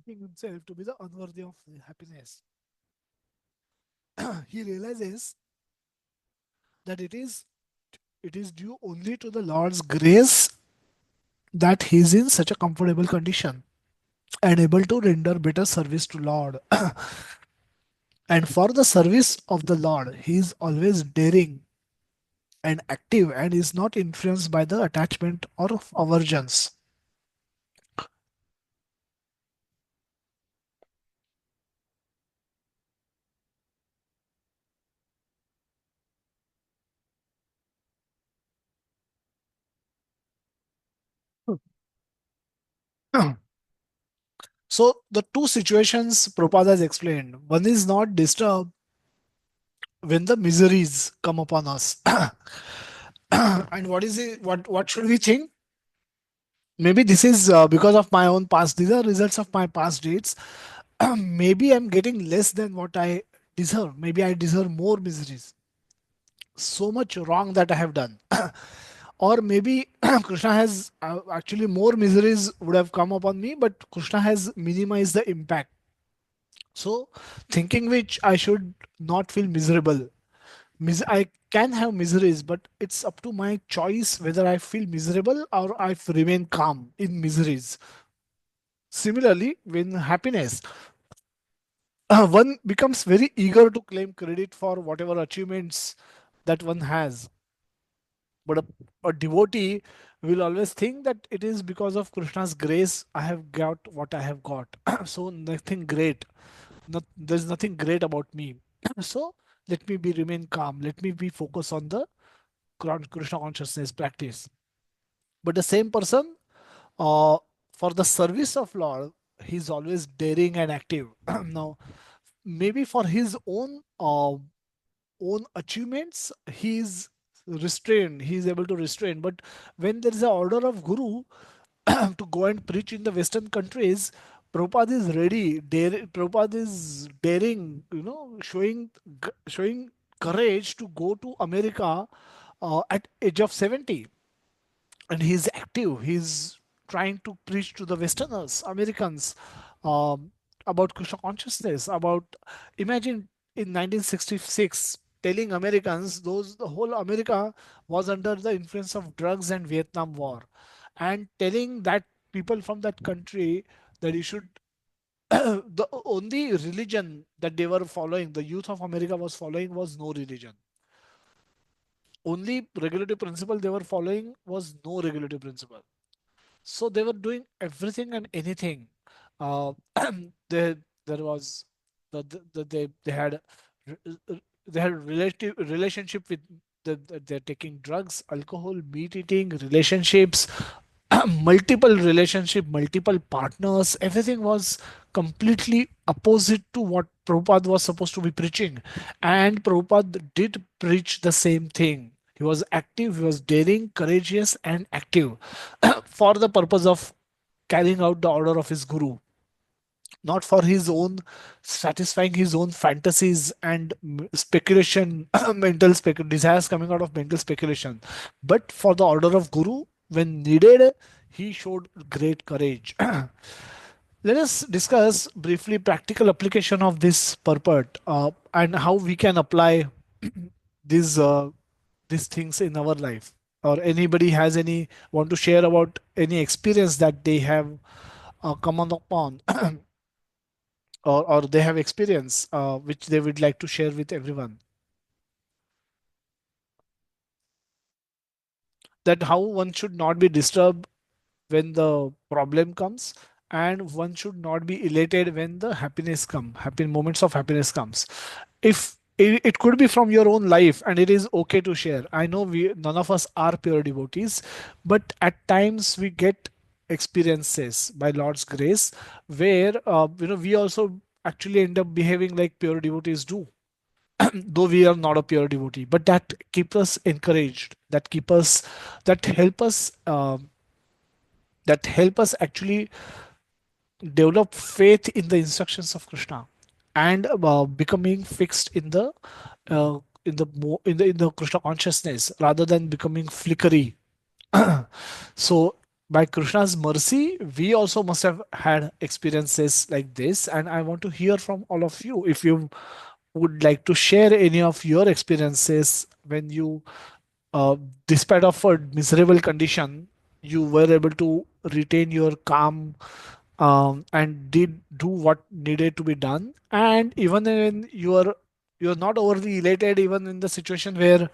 Speaker 1: Thinking himself to be the unworthy of happiness. He realizes that it is due only to the Lord's grace that he is in such a comfortable condition and able to render better service to Lord. And for the service of the Lord, he is always daring and active and is not influenced by the attachment or aversions. So the two situations Prabhupada has explained. One is not disturbed when the miseries come upon us. And what is it? What should we think? Maybe this is because of my own past. These are results of my past deeds. Maybe I'm getting less than what I deserve. Maybe I deserve more miseries. So much wrong that I have done. Or maybe Krishna has actually more miseries would have come upon me, but Krishna has minimized the impact. So, thinking which I should not feel miserable. I can have miseries, but it's up to my choice whether I feel miserable or I remain calm in miseries. Similarly, when happiness, one becomes very eager to claim credit for whatever achievements that one has. But a devotee will always think that it is because of Krishna's grace I have got what I have got. So nothing great. There's nothing great about me. So let me be remain calm. Let me be focused on the Krishna consciousness practice. But the same person, uh, for the service of Lord, he's always daring and active. Now, maybe for his own achievements, he's restrained. He's able to restrain. But when there is an order of Guru to go and preach in the Western countries, Prabhupada is ready. Prabhupada is daring, showing courage to go to America at age of 70. And he's active. He's trying to preach to the Westerners, Americans, um, about Krishna consciousness. Imagine in 1966 telling Americans, the whole America was under the influence of drugs and Vietnam War, and telling that people from that country that you should the only religion that they were following, the youth of America was following, was no religion. Only regulative principle they were following was no regulative principle. So they were doing everything and anything. Uh, there there was they had they had relative relationship with they're taking drugs, alcohol, meat eating, relationships, multiple relationship, multiple partners. Everything was completely opposite to what Prabhupada was supposed to be preaching. And Prabhupada did preach the same thing. He was active, he was daring, courageous, and active for the purpose of carrying out the order of his guru, not for his own satisfying his own fantasies and speculation, desires coming out of mental speculation, but for the order of guru. When needed, he showed great courage. Let us discuss briefly practical application of this purport, and how we can apply these these things in our life. Or anybody has any want to share about any experience that they have come on upon, or they have experience which they would like to share with everyone, that how one should not be disturbed when the problem comes, and one should not be elated when the happy moments of happiness comes. If it could be from your own life, and it is okay to share. I know we none of us are pure devotees, but at times we get experiences by Lord's grace where we also actually end up behaving like pure devotees do, though we are not a pure devotee, but that keep us encouraged, that help us that help us actually develop faith in the instructions of Krishna, and becoming fixed in the Krishna consciousness rather than becoming flickery. So by Krishna's mercy, we also must have had experiences like this, and I want to hear from all of you if you would like to share any of your experiences when you, uh, despite of a miserable condition, you were able to retain your calm, and did do what needed to be done. And even when you're not overly elated, even in the situation where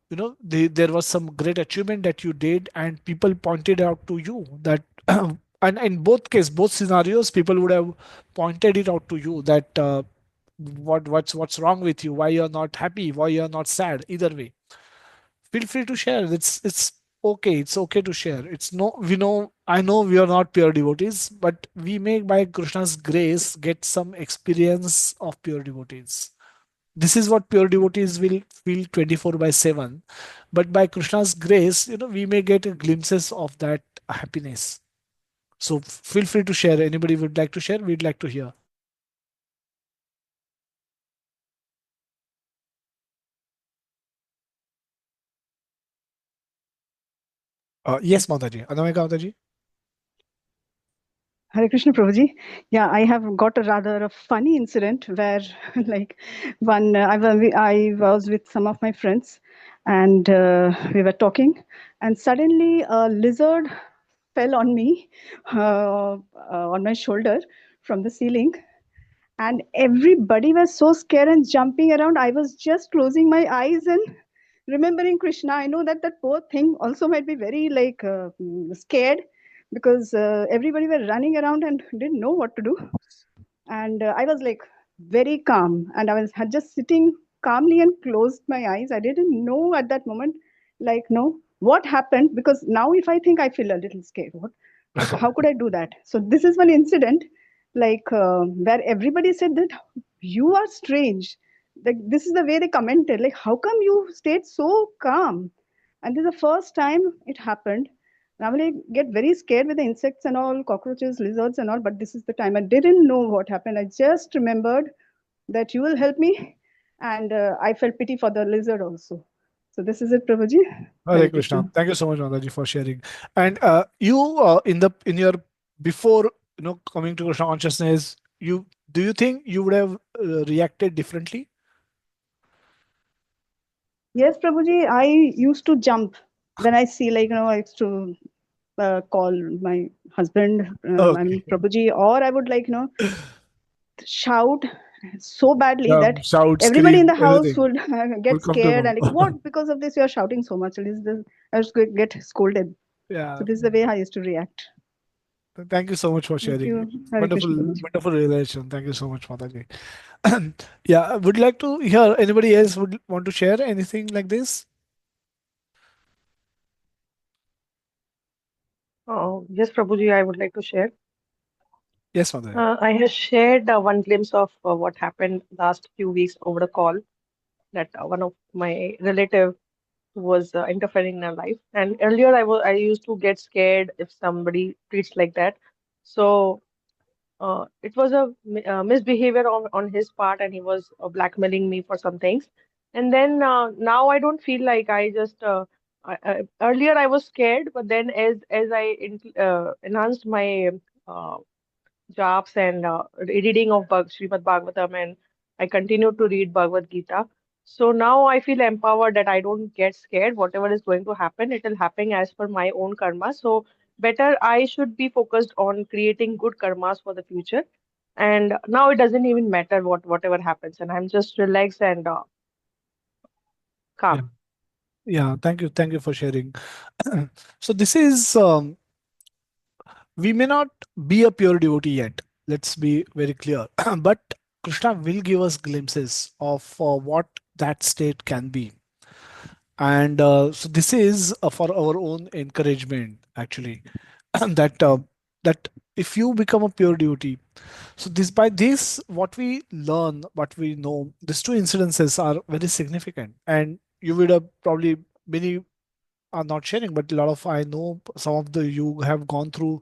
Speaker 1: there was some great achievement that you did, and people pointed out to you that and in both scenarios, people would have pointed it out to you that what's wrong with you, why you're not happy, why you're not sad. Either way, feel free to share. It's okay to share. It's no we know I know we are not pure devotees, but we may by Krishna's grace get some experience of pure devotees. This is what pure devotees will feel 24 by 7, but by Krishna's grace, we may get glimpses of that happiness. So feel free to share. Anybody would like to share, we'd like to hear. Yes, Mataji. Anamika Mataji.
Speaker 3: Hare Krishna Prabhuji. Yeah, I have got a rather a funny incident where, like, I was with some of my friends, and we were talking, and suddenly a lizard fell on me, on my shoulder from the ceiling, and everybody was so scared and jumping around. I was just closing my eyes and remembering Krishna. I know that that poor thing also might be very scared, because everybody were running around and didn't know what to do. And I was like very calm, and I was had just sitting calmly and closed my eyes. I didn't know at that moment, like, no, what happened, because now if I think, I feel a little scared. What, like, how could I do that? So this is one incident, where everybody said that you are strange. Like, this is the way they commented, like, how come you stayed so calm? And this is the first time it happened. Normally, I get very scared with the insects and all, cockroaches, lizards and all, but this is the time I didn't know what happened. I just remembered that you will help me, and I felt pity for the lizard also. So this is it, Prabhuji.
Speaker 1: Hare
Speaker 3: Hare
Speaker 1: Krishna.
Speaker 3: Krishna.
Speaker 1: Thank you so much, Mataji, for sharing. And you, in your before coming to Krishna consciousness, do you think you would have reacted differently?
Speaker 3: Yes, Prabhuji, I used to jump when I see, I used to call my husband, I mean,
Speaker 1: Okay.
Speaker 3: Prabhuji, or I would shout so badly
Speaker 1: Yeah,
Speaker 3: that
Speaker 1: shout,
Speaker 3: everybody in
Speaker 1: scream,
Speaker 3: the house
Speaker 1: everything
Speaker 3: would
Speaker 1: will
Speaker 3: get
Speaker 1: come to
Speaker 3: scared and like,
Speaker 1: know.
Speaker 3: what? Because of this, you are shouting so much. Is this? I was going to get scolded.
Speaker 1: Yeah.
Speaker 3: So this is the way I used to react.
Speaker 1: Thank you so much for
Speaker 3: Thank
Speaker 1: sharing.
Speaker 3: you. Hare
Speaker 1: Wonderful,
Speaker 3: Krishna Prabhuji.
Speaker 1: wonderful realization. Thank you so much, Mataji. Yeah, I would like to hear anybody else would want to share anything like this?
Speaker 2: Yes, Prabhuji, I would like to share.
Speaker 1: Yes, Mataji.
Speaker 2: I have shared one glimpse of what happened last few weeks over the call that one of my relative was interfering in her life. And earlier, I used to get scared if somebody treats like that. So it was a misbehavior on his part, and he was blackmailing me for some things. And then now I don't feel like I just. Earlier I was scared, but then as I enhanced my uh, jobs and reading of Srimad Bhagavatam, and I continue to read Bhagavad Gita. So now I feel empowered that I don't get scared. Whatever is going to happen, it will happen as per my own karma. So better I should be focused on creating good karmas for the future. And now it doesn't even matter whatever happens, and I'm just relaxed and
Speaker 1: Yeah,
Speaker 2: calm.
Speaker 1: yeah. Thank you for sharing. So this is we may not be a pure devotee yet. Let's be very clear, but Krishna will give us glimpses of what that state can be. And so this is for our own encouragement, actually, that that if you become a pure devotee, so this by this what we learn, what we know, these two incidences are very significant, and you would have probably many are not sharing, but a lot of I know some of the you have gone through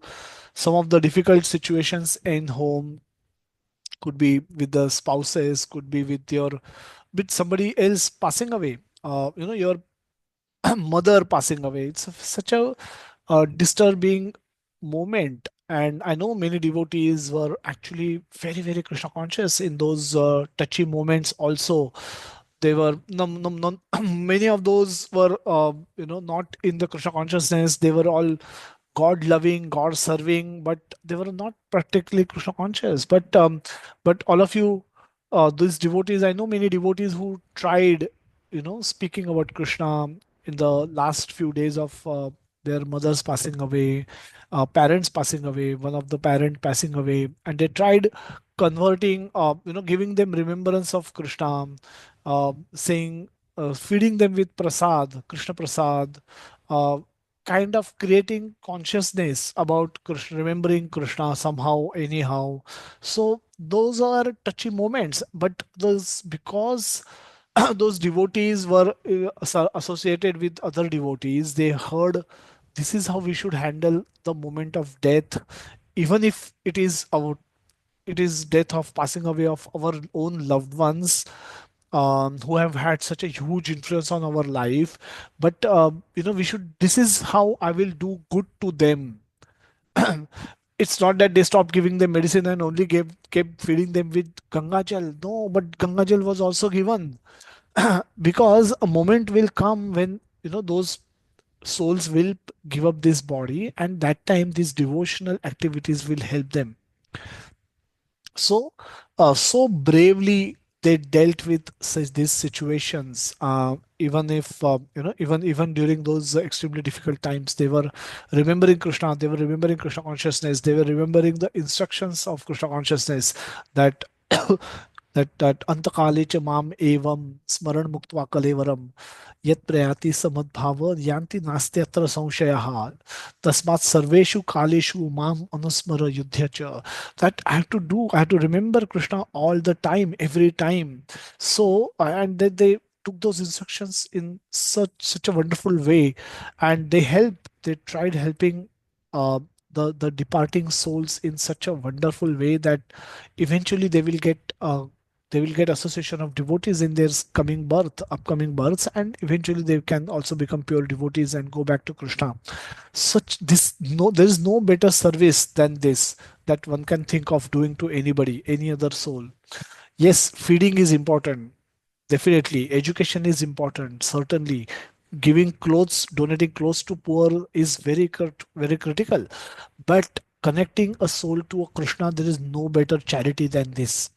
Speaker 1: some of the difficult situations in home, could be with the spouses, could be with your with somebody else passing away. Your mother passing away. It's such a disturbing moment. And I know many devotees were actually very, very Krishna conscious in those touchy moments also. They were many of those were not in the Krishna consciousness. They were all God loving, God serving, but they were not practically Krishna conscious. But all of you, these devotees, I know many devotees who tried, speaking about Krishna in the last few days of their mothers passing away, parents passing away, one of the parent passing away, and they tried converting, giving them remembrance of Krishna, saying, feeding them with prasad, Krishna prasad, uh, kind of creating consciousness about Krishna, remembering Krishna somehow, anyhow. So those are touchy moments, but those because those devotees were associated with other devotees, they heard this is how we should handle the moment of death, even if it is death of passing away of our own loved ones, who have had such a huge influence on our life. But we should. This is how I will do good to them. It's not that they stopped giving them medicine and only kept feeding them with Ganga Jal. No, but Ganga Jal was also given because a moment will come when those souls will give up this body, and that time these devotional activities will help them. So bravely they dealt with such these situations, even if even during those extremely difficult times, they were remembering Krishna, they were remembering Krishna consciousness, they were remembering the instructions of Krishna consciousness, that that antakale cha mam evam smaran muktva kalevaram yat prayati samadbhava yanti nastyatra संशयः tasmat sarveshu kaleshu mam anusmara yudhya cha. That I have to do, I have to remember Krishna all the time, every time. So and then they took those instructions in such a wonderful way, and they tried helping uh, the departing souls in such a wonderful way that eventually they will get association of devotees in their upcoming births, and eventually they can also become pure devotees and go back to Krishna. Such this no There is no better service than this that one can think of doing to anybody, any other soul. Yes, feeding is important, definitely. Education is important, certainly. Giving clothes, donating clothes to poor is very critical. But connecting a soul to a Krishna, there is no better charity than this.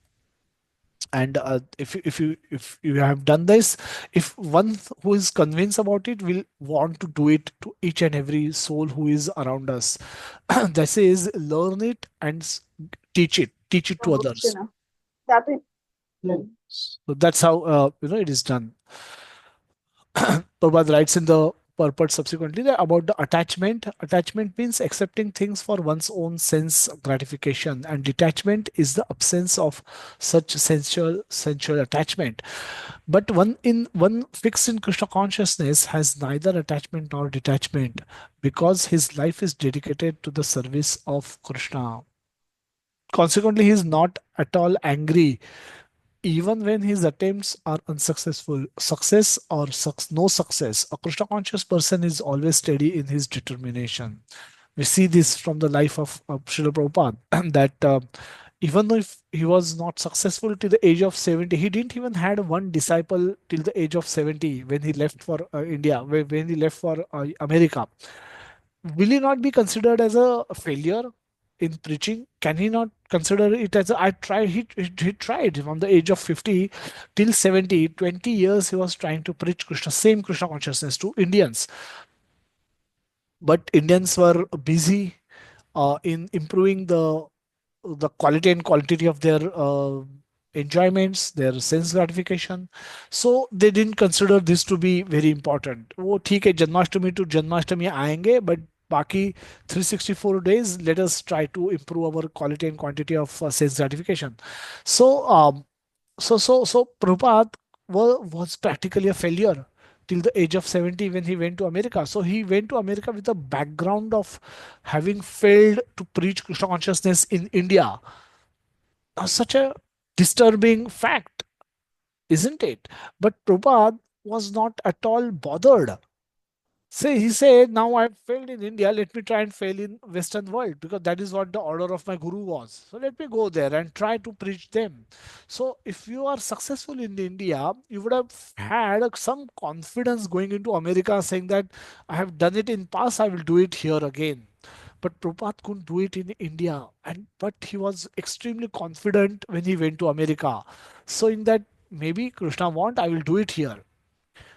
Speaker 1: And if you have done this, if one who is convinced about it will want to do it to each and every soul who is around us. This is learn it and teach it to others.
Speaker 3: Prabhupada. That is,
Speaker 1: So that's how it is done. Prabhupada writes in the purport subsequently that about the attachment. Attachment means accepting things for one's own sense gratification, and detachment is the absence of such sensual attachment. But one fixed in Krishna consciousness has neither attachment nor detachment, because his life is dedicated to the service of Krishna. Consequently, he is not at all angry even when his attempts are unsuccessful. Success or no success, a Krishna conscious person is always steady in his determination. We see this from the life of Srila Prabhupada, that even though if he was not successful till the age of 70, he didn't even had one disciple till the age of 70 when he left for India, when he left for America. Will he not be considered as a failure in preaching? Can he not consider it as I tried? He tried from the age of 50 till 70, 20 years he was trying to preach Krishna, same Krishna consciousness to Indians. But Indians were busy in improving the quality and quantity of their enjoyments, their sense gratification. So they didn't consider this to be very important. वो ठीक है, Janmashtami to Janmashtami आएंगे, but बाकी 364 days, let us try to improve our quality and quantity of sense gratification. So Prabhupada was practically a failure till the age of 70 when he went to America. So he went to America with a background of having failed to preach Krishna consciousness in India. Such a disturbing fact, isn't it? But Prabhupada was not at all bothered. See, he said, now I've failed in India, let me try and fail in Western world, because that is what the order of my guru was. So let me go there and try to preach them. So if you are successful in India, you would have had some confidence going into America saying that I have done it in past, I will do it here again. But Prabhupada couldn't do it in India, and but he was extremely confident when he went to America. So in that, maybe Krishna want, I will do it here.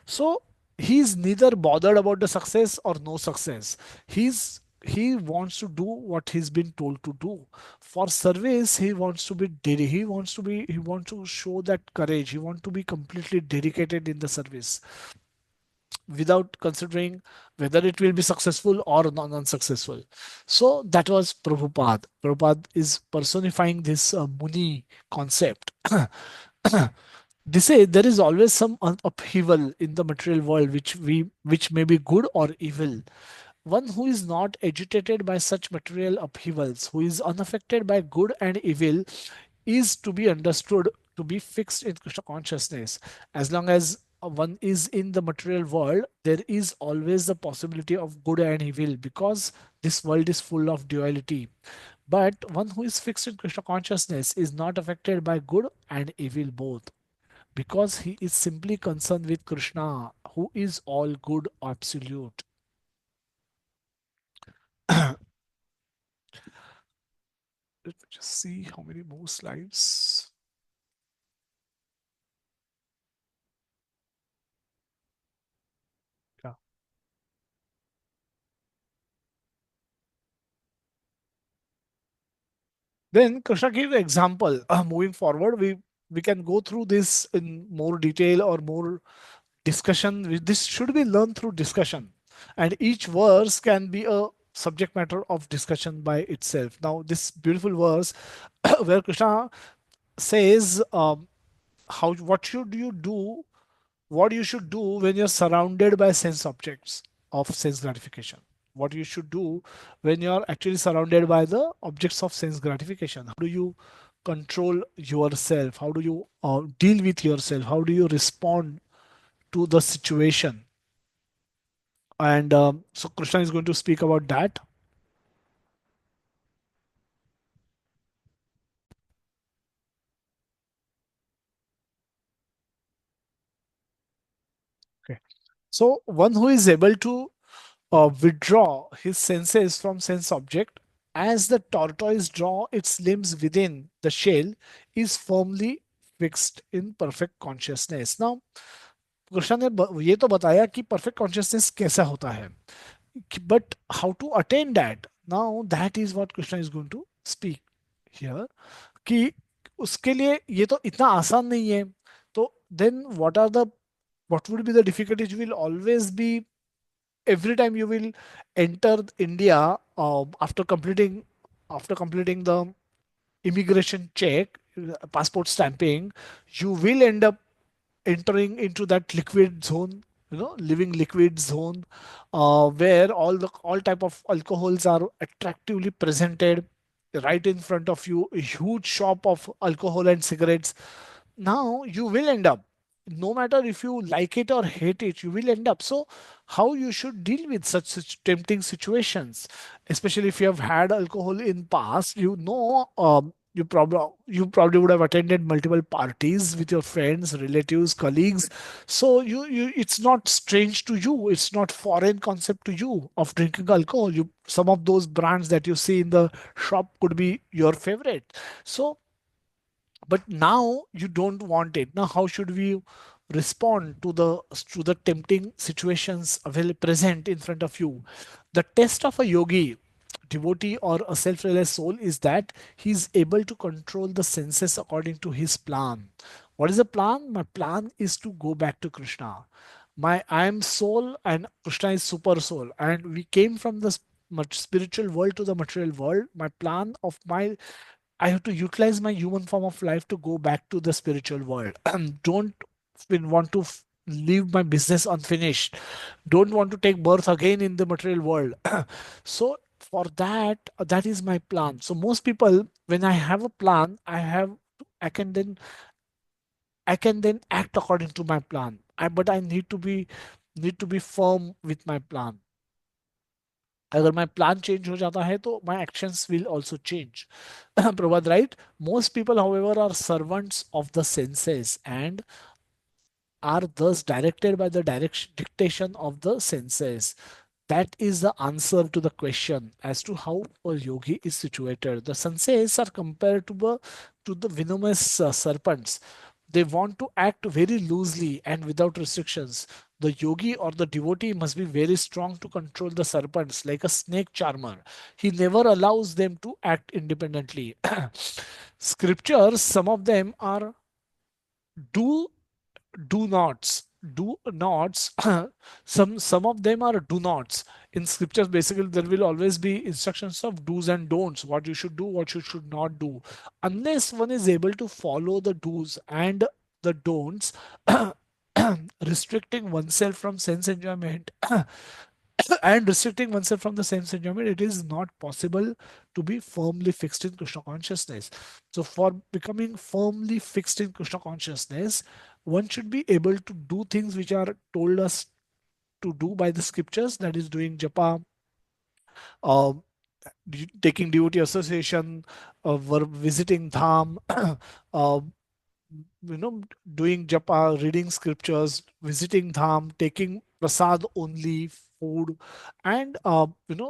Speaker 1: So he's neither bothered about the success or no success. He wants to do what he's been told to do. For service, he wants to be he wants to show that courage. He wants to be completely dedicated in the service without considering whether it will be successful or unsuccessful. So that was Prabhupada. Prabhupada is personifying this Muni concept. They say there is always some upheaval in the material world which may be good or evil. One who is not agitated by such material upheavals, who is unaffected by good and evil, is to be understood to be fixed in Krishna consciousness. As long as one is in the material world, there is always the possibility of good and evil, because this world is full of duality. But one who is fixed in Krishna consciousness is not affected by good and evil both, because he is simply concerned with Krishna, who is all good absolute. Let me just see how many more slides. Yeah. Then Krishna gave the example. Moving forward, we can go through this in more detail or more discussion. This should be learned through discussion, and each verse can be a subject matter of discussion by itself. Now, this beautiful verse where Krishna says, how what should you do, what you should do when you're surrounded by sense objects of sense gratification, what you should do when you're actually surrounded by the objects of sense gratification. How do you control yourself? How do you deal with yourself? How do you respond to the situation? And so Krishna is going to speak about that. Okay. So one who is able to withdraw his senses from sense object, as the tortoise draw its limbs within the shell, is firmly fixed in perfect consciousness. Now Krishna ने ये तो बताया कि perfect consciousness कैसा होता है, but how to attain that? Now that is what Krishna is going to speak here. कि उसके लिए ये तो इतना आसान नहीं है. तो then what would be the difficulties? You will always be, every time you will enter India, after completing the immigration check, passport stamping, you will end up entering into that liquid zone, living liquid zone, where all type of alcohols are attractively presented right in front of you, a huge shop of alcohol and cigarettes. Now you will end up, no matter if you like it or hate it, you will end up. So how you should deal with such tempting situations, especially if you have had alcohol in past, you probably would have attended multiple parties with your friends, relatives, colleagues. So you it's not strange to you, it's not foreign concept to you of drinking alcohol. Some of those brands that you see in the shop could be your favorite. So but now you don't want it. Now how should we respond to the tempting situations available present in front of you? The test of a yogi, devotee, or a self-realized soul is that he is able to control the senses according to his plan. What is the plan? My plan is to go back to Krishna. I am soul and Krishna is super soul, and we came from the spiritual world to the material world. My plan of my I have to utilize my human form of life to go back to the spiritual world. Don't want to leave my business unfinished. Don't want to take birth again in the material world. So for that, that is my plan. So most people, when I have a plan, I can then I can then act according to my plan. But I need to be firm with my plan. अगर my plan change हो जाता है तो my actions will also change. Prabhat, right? Most people, however, are servants of the senses and are thus directed by the direction dictation of the senses. That is the answer to the question as to how a yogi is situated. The senses are compared to the venomous serpents. They want to act very loosely and without restrictions. The yogi or the devotee must be very strong to control the serpents like a snake charmer. He never allows them to act independently. Scriptures, some of them are do do nots. Some of them are do nots. In scriptures, basically there will always be instructions of do's and don'ts, what you should do, what you should not do. Unless one is able to follow the do's and the don'ts, restricting oneself from sense enjoyment and restricting oneself from the sense enjoyment, it is not possible to be firmly fixed in Krishna consciousness. So, for becoming firmly fixed in Krishna consciousness, one should be able to do things which are told us to do by the scriptures, that is, doing japa, uh, taking devotee association, visiting dham, uh, doing japa, reading scriptures, visiting dham, taking prasad only, food, and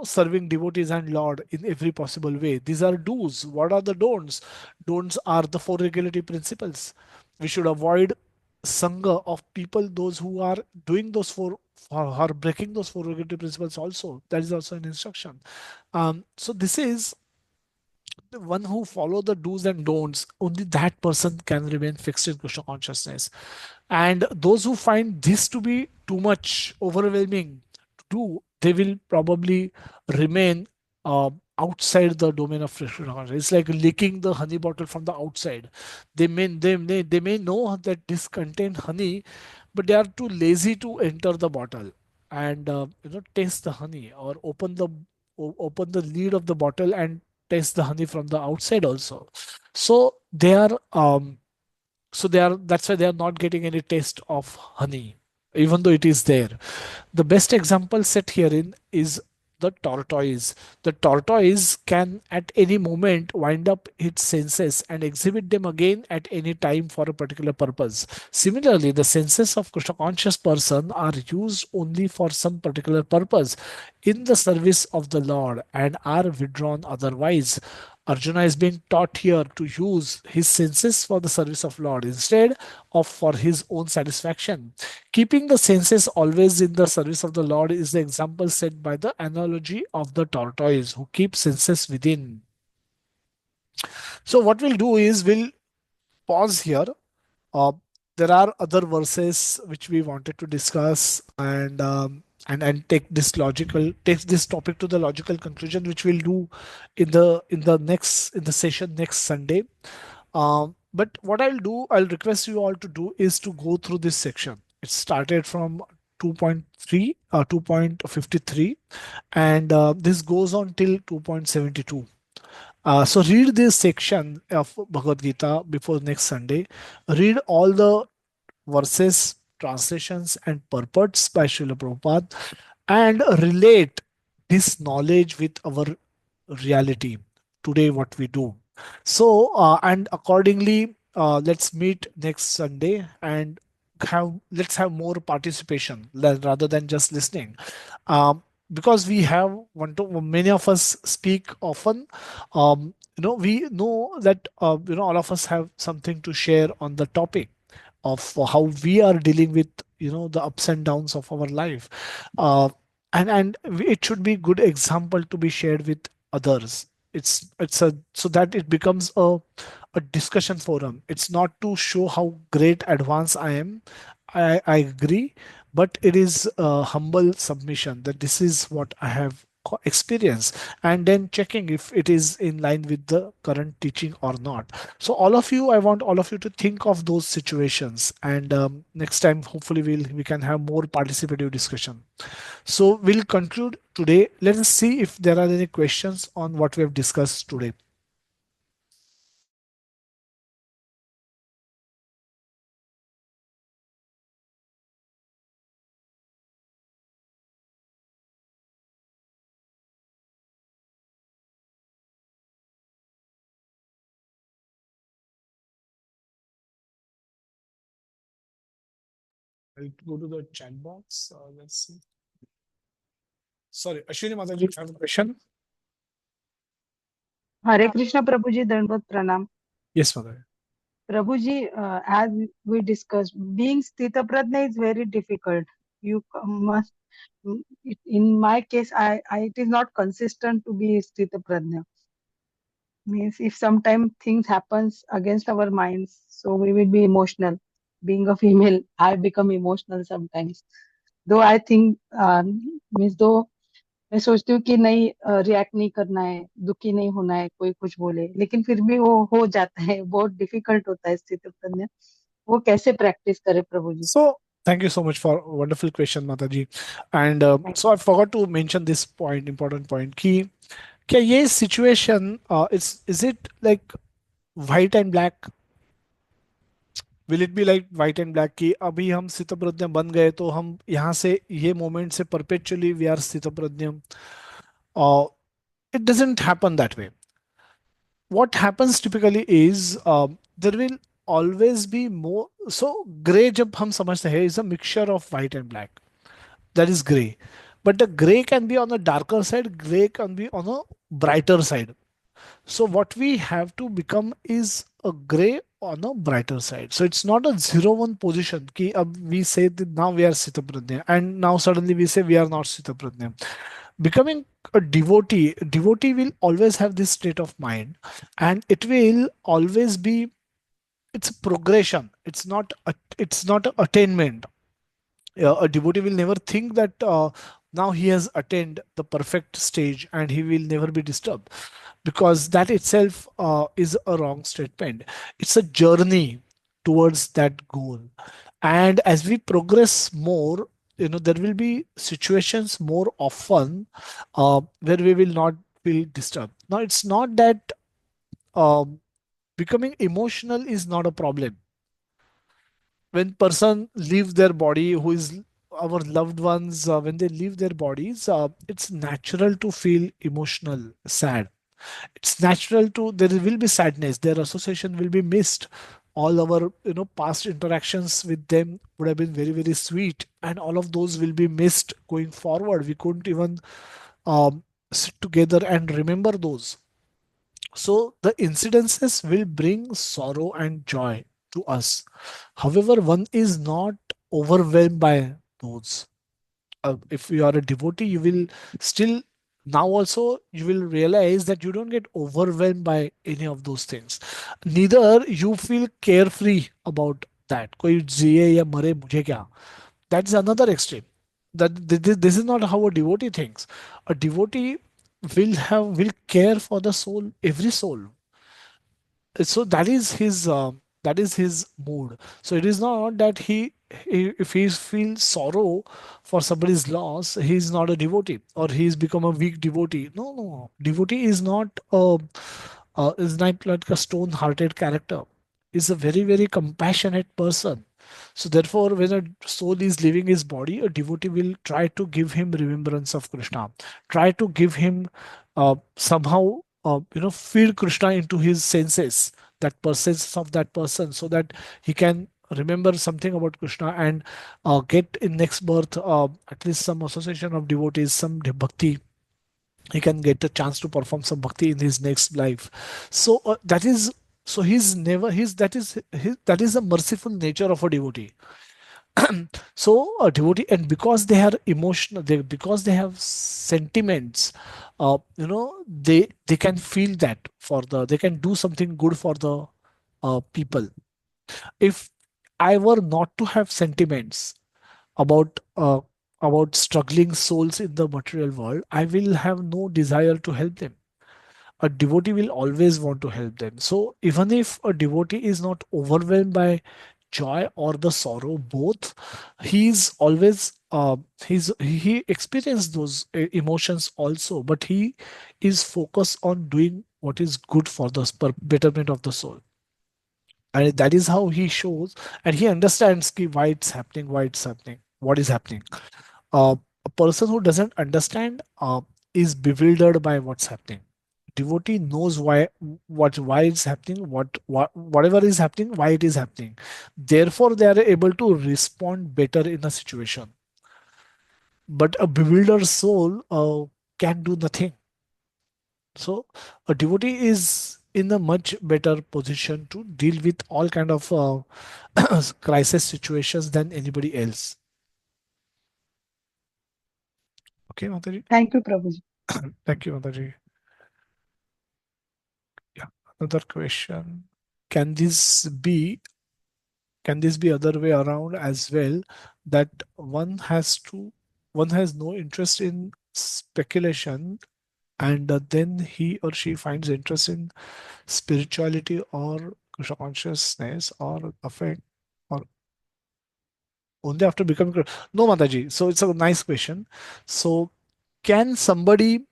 Speaker 1: serving devotees and Lord in every possible way. These are do's. What are the don'ts? Don'ts are the four regulatory principles. We should avoid sangha of people, those who are doing those four, are breaking those four regulatory principles also. That is also an instruction. So this is the one who follow the do's and don'ts. Only that person can remain fixed in Krishna consciousness. And those who find this to be too much overwhelming to do, they will probably remain outside the domain of Krishna consciousness. It's like licking the honey bottle from the outside. They may know that this contains honey, but they are too lazy to enter the bottle and taste the honey, or open the lid of the bottle and taste the honey from the outside also. So that's why they are not getting any taste of honey, even though it is there. The best example set herein is the tortoise. The tortoise can at any moment wind up its senses and exhibit them again at any time for a particular purpose. Similarly, the senses of Krishna conscious person are used only for some particular purpose in the service of the Lord and are withdrawn otherwise. Arjuna is being taught here to use his senses for the service of Lord instead of for his own satisfaction. Keeping the senses always in the service of the Lord is the example set by the analogy of the tortoise who keeps senses within. So what we'll do is we'll pause here. Uh, there are other verses which we wanted to discuss and take this topic to the logical conclusion, which we'll do in the session next Sunday. But what I'll request you all to do is to go through this section. It started from 2.3, 2.53, and this goes on till 2.72. So read this section of Bhagavad Gita before next Sunday. Read all the verses, translations, and purports by Srila Prabhupada and relate this knowledge with our reality today, what we do. So, and accordingly, let's meet next Sunday and let's have more participation rather than just listening. Because we have many of us speak often. We know that all of us have something to share on the topic of how we are dealing with the ups and downs of our life, uh, and it should be good example to be shared with others. It's a so that it becomes a discussion forum. It's not to show how great advanced I am. I agree, but it is a humble submission that this is what I have experienced, and then checking if it is in line with the current teaching or not. So all of you, I want all of you to think of those situations, and next time hopefully we can have more participative discussion. So we'll conclude today. Let us see if there are any questions on what we have discussed today. I'll go to the chat box. Let's see. Sorry, Ashwini Mataji, you have a question?
Speaker 8: Hare Krishna Prabhuji, Dandavat Pranam.
Speaker 1: Yes, Mataji.
Speaker 8: Prabhuji, as we discussed, being Sthita Prajna is very difficult. You must, in my case, it is not consistent to be Sthita Prajna. Means if sometimes things happens against our minds, so we will be emotional. Being a female, I become emotional sometimes. Though I think, means though मैं सोचती हूँ कि नहीं react नहीं करना है, दुखी नहीं होना है, कोई कुछ बोले, लेकिन फिर भी वो हो जाता है, बहुत डिफिकल्ट होता है स्थिति प्रज्ञा. वो कैसे प्रैक्टिस करे प्रभु जी?
Speaker 1: So thank you so much for a wonderful question, Mataji. And so I forgot to mention this point, important point, कि क्या ये situation is it like white and black? Will it be like white and black कि अभी हम स्थितप्रज्ञ बन गए तो हम यहाँ से ये moment से perpetually we are Sthitaprajna? It doesn't happen that way. What happens typically is there will always be more. So gray जब हम समझते हैं is a mixture of white and black. That is gray. But the gray can be on the darker side, gray can be on a brighter side. So what we have to become is a gray on a brighter side. So it's not a 0-1 position. Ki we say that now we are Sitaprajna and now suddenly we say we are not Sitaprajna. Becoming a devotee will always have this state of mind, and it will always be, it's progression. It's not a attainment. A devotee will never think that now he has attained the perfect stage and he will never be disturbed, because that itself is a wrong statement. It's a journey towards that goal, and as we progress more, there will be situations more often where we will not feel disturbed. Now it's not that um, becoming emotional is not a problem. When person leave their body, who is our loved ones, when they leave their bodies, it's natural to feel emotional, sad. It's natural to, there will be sadness, their association will be missed. All our past interactions with them would have been very, very sweet, and all of those will be missed going forward. We couldn't even sit together and remember those. So the incidences will bring sorrow and joy to us. However, one is not overwhelmed by those. If you are a devotee, you will still, now also you will realize that you don't get overwhelmed by any of those things. Neither you feel carefree about that. कोई जिए या मरे मुझे क्या? That's another extreme. This is not how a devotee thinks. A devotee will care for the soul, every soul. So that is his mood. So it is not that if he feels sorrow for somebody's loss, he is not a devotee or he's become a weak devotee. No, no, devotee is not like a stone hearted character. Is a very, very compassionate person. So therefore, when a soul is leaving his body, a devotee will try to give him remembrance of Krishna, try to give him somehow feed Krishna into his senses, that sense of that person, so that he can remember something about Krishna and get in next birth at least some association of devotees, some bhakti. He can get a chance to perform some bhakti in his next life. So that is, so he's never he's that is the merciful nature of a devotee. So a devotee, and because they are emotional, because they have sentiments, they can feel that they can do something good for the people. If I were not to have sentiments about struggling souls in the material world, I will have no desire to help them. A devotee will always want to help them. So even if a devotee is not overwhelmed by joy or the sorrow, both, he's always he experienced those emotions also, but he is focused on doing what is good for the betterment of the soul. And that is how he shows, and he understands why it's happening, what is happening. A person who doesn't understand is bewildered by what's happening. Devotee knows why it's happening, whatever is happening, why it is happening. Therefore, they are able to respond better in a situation. But a bewildered soul can do nothing. So a devotee is in a much better position to deal with all kind of crisis situations than anybody else. Okay, Mataji.
Speaker 8: Thank you, Prabhuji.
Speaker 1: Thank you, Mataji. Yeah, another question. Can this be other way around as well? That one has no interest in speculation, and then he or she finds interest in spirituality or Krishna consciousness or affect, or only after becoming. No, Mataji. So it's a nice question. So can somebody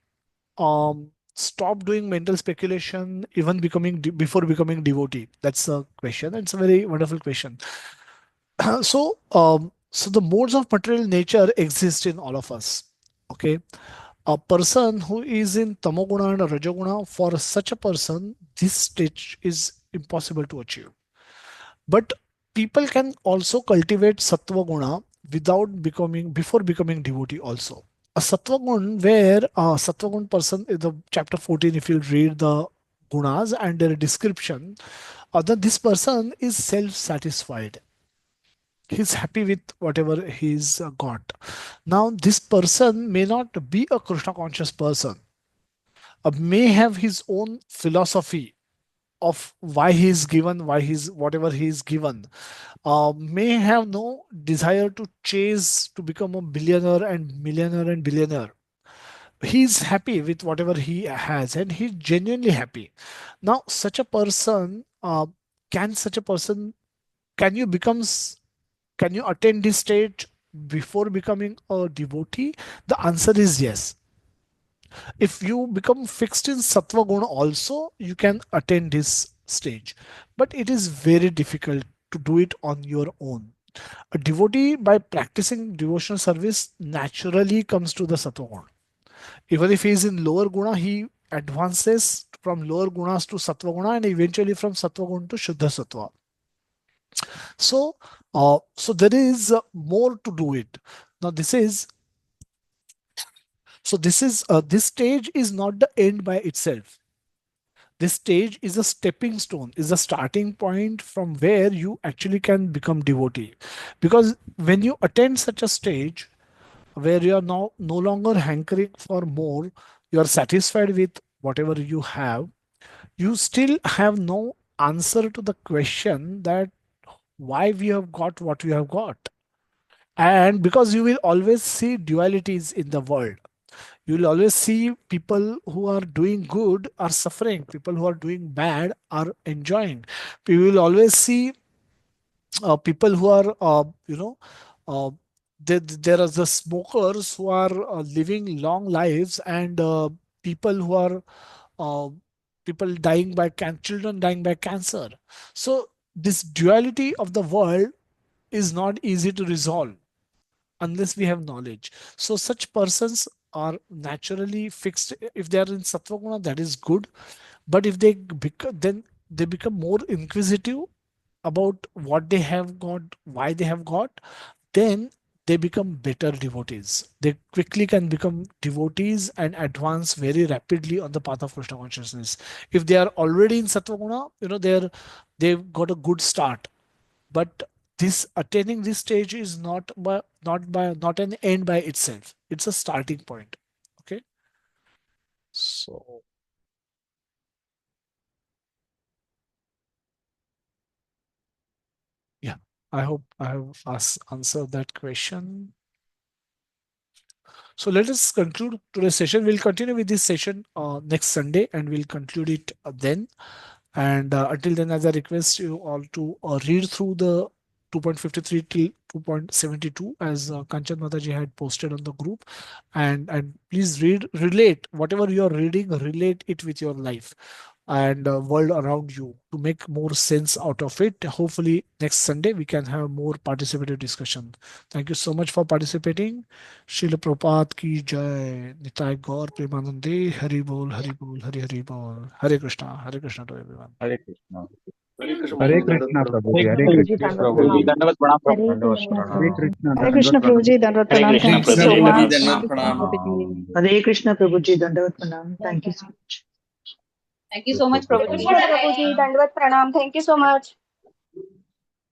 Speaker 1: stop doing mental speculation even before becoming devotee? That's a question. It's a very wonderful question. So the modes of material nature exist in all of us. Okay, a person who is in tamoguna and rajoguna, for such a person, this stage is impossible to achieve. But people can also cultivate sattva guna before becoming devotee also. A sattva gun, where a sattva gun person in the chapter 14, if you read the gunas and their description, that this person is self-satisfied. He's happy with whatever he's got. Now, this person may not be a Krishna conscious person, may have his own philosophy of why he's given, whatever he's given, may have no desire to chase to become a billionaire and millionaire and billionaire. He's happy with whatever he has and he's genuinely happy. Now, such a person, can you become can you attain this stage before becoming a devotee? The answer is yes. If you become fixed in sattva guna also, you can attain this stage. But it is very difficult to do it on your own. A devotee, by practicing devotional service, naturally comes to the sattva guna. Even if he is in lower guna, he advances from lower gunas to sattva guna and eventually from sattva guna to shuddha sattva. So there is more to do it. Now this stage is not the end by itself. This stage is a stepping stone, is a starting point from where you actually can become devotee. Because when you attend such a stage where you are now no longer hankering for more, you are satisfied with whatever you have, you still have no answer to the question that why we have got what we have got. And because you will always see dualities in the world, you will always see people who are doing good are suffering, people who are doing bad are enjoying. You will always see people who are uh, there are the smokers who are living long lives, and people who are uh, people dying by children dying by cancer. So this duality of the world is not easy to resolve unless we have knowledge. So such persons are naturally fixed. If they are in sattva guna, that is good. But if they become, then they become more inquisitive about what they have got, why they have got, then they become better devotees. They quickly can become devotees and advance very rapidly on the path of Krishna consciousness. If they are already in sattva guna, they've got a good start. But this attaining this stage is not an end by itself. It's a starting point. Okay. So yeah, I hope I have answered that question. So let us conclude today's session. We'll continue with this session next Sunday, and we'll conclude it then. And until then, as I request you all to read through the 2.53 till 2.72 as Kanchan Mataji had posted on the group, and please relate whatever you are reading, relate it with your life and world around you to make more sense out of it. Hopefully next Sunday we can have more participative discussion. Thank you so much for participating. Srila Prabhupada ki jai. Nitai Gaur Premanande. Hari bol, Hari bol, Hari Hari bol. Hare Krishna to everyone.
Speaker 9: Hare Krishna.
Speaker 10: Hare Krishna Prabhuji, Hare
Speaker 2: Prabhuji,
Speaker 10: Krishna.
Speaker 2: Dandavat
Speaker 9: Prabhuji,
Speaker 2: Pranam.
Speaker 9: Dandavat
Speaker 2: Hare
Speaker 9: pranam,
Speaker 2: Krishna.
Speaker 10: Hare
Speaker 3: Hare Krishna
Speaker 10: Krishna, Dandavat
Speaker 3: Prabhuji,
Speaker 10: Pranam.
Speaker 3: Dandavat
Speaker 2: Hare
Speaker 3: Pranam.
Speaker 2: Krishna,
Speaker 3: Thank you
Speaker 7: Krishna
Speaker 3: so
Speaker 2: Prabhuji,
Speaker 7: Prabhuji,
Speaker 3: much.
Speaker 7: Dandavat
Speaker 2: Dandavat
Speaker 7: Pranam.
Speaker 2: Pranam. Hare Krishna, Prabhuji, Dandavat Pranam. Thank you so much.
Speaker 11: Thank you so much, Prabhuji.
Speaker 3: Krishna Prabhuji, Dandavat Pranam. Thank you so much.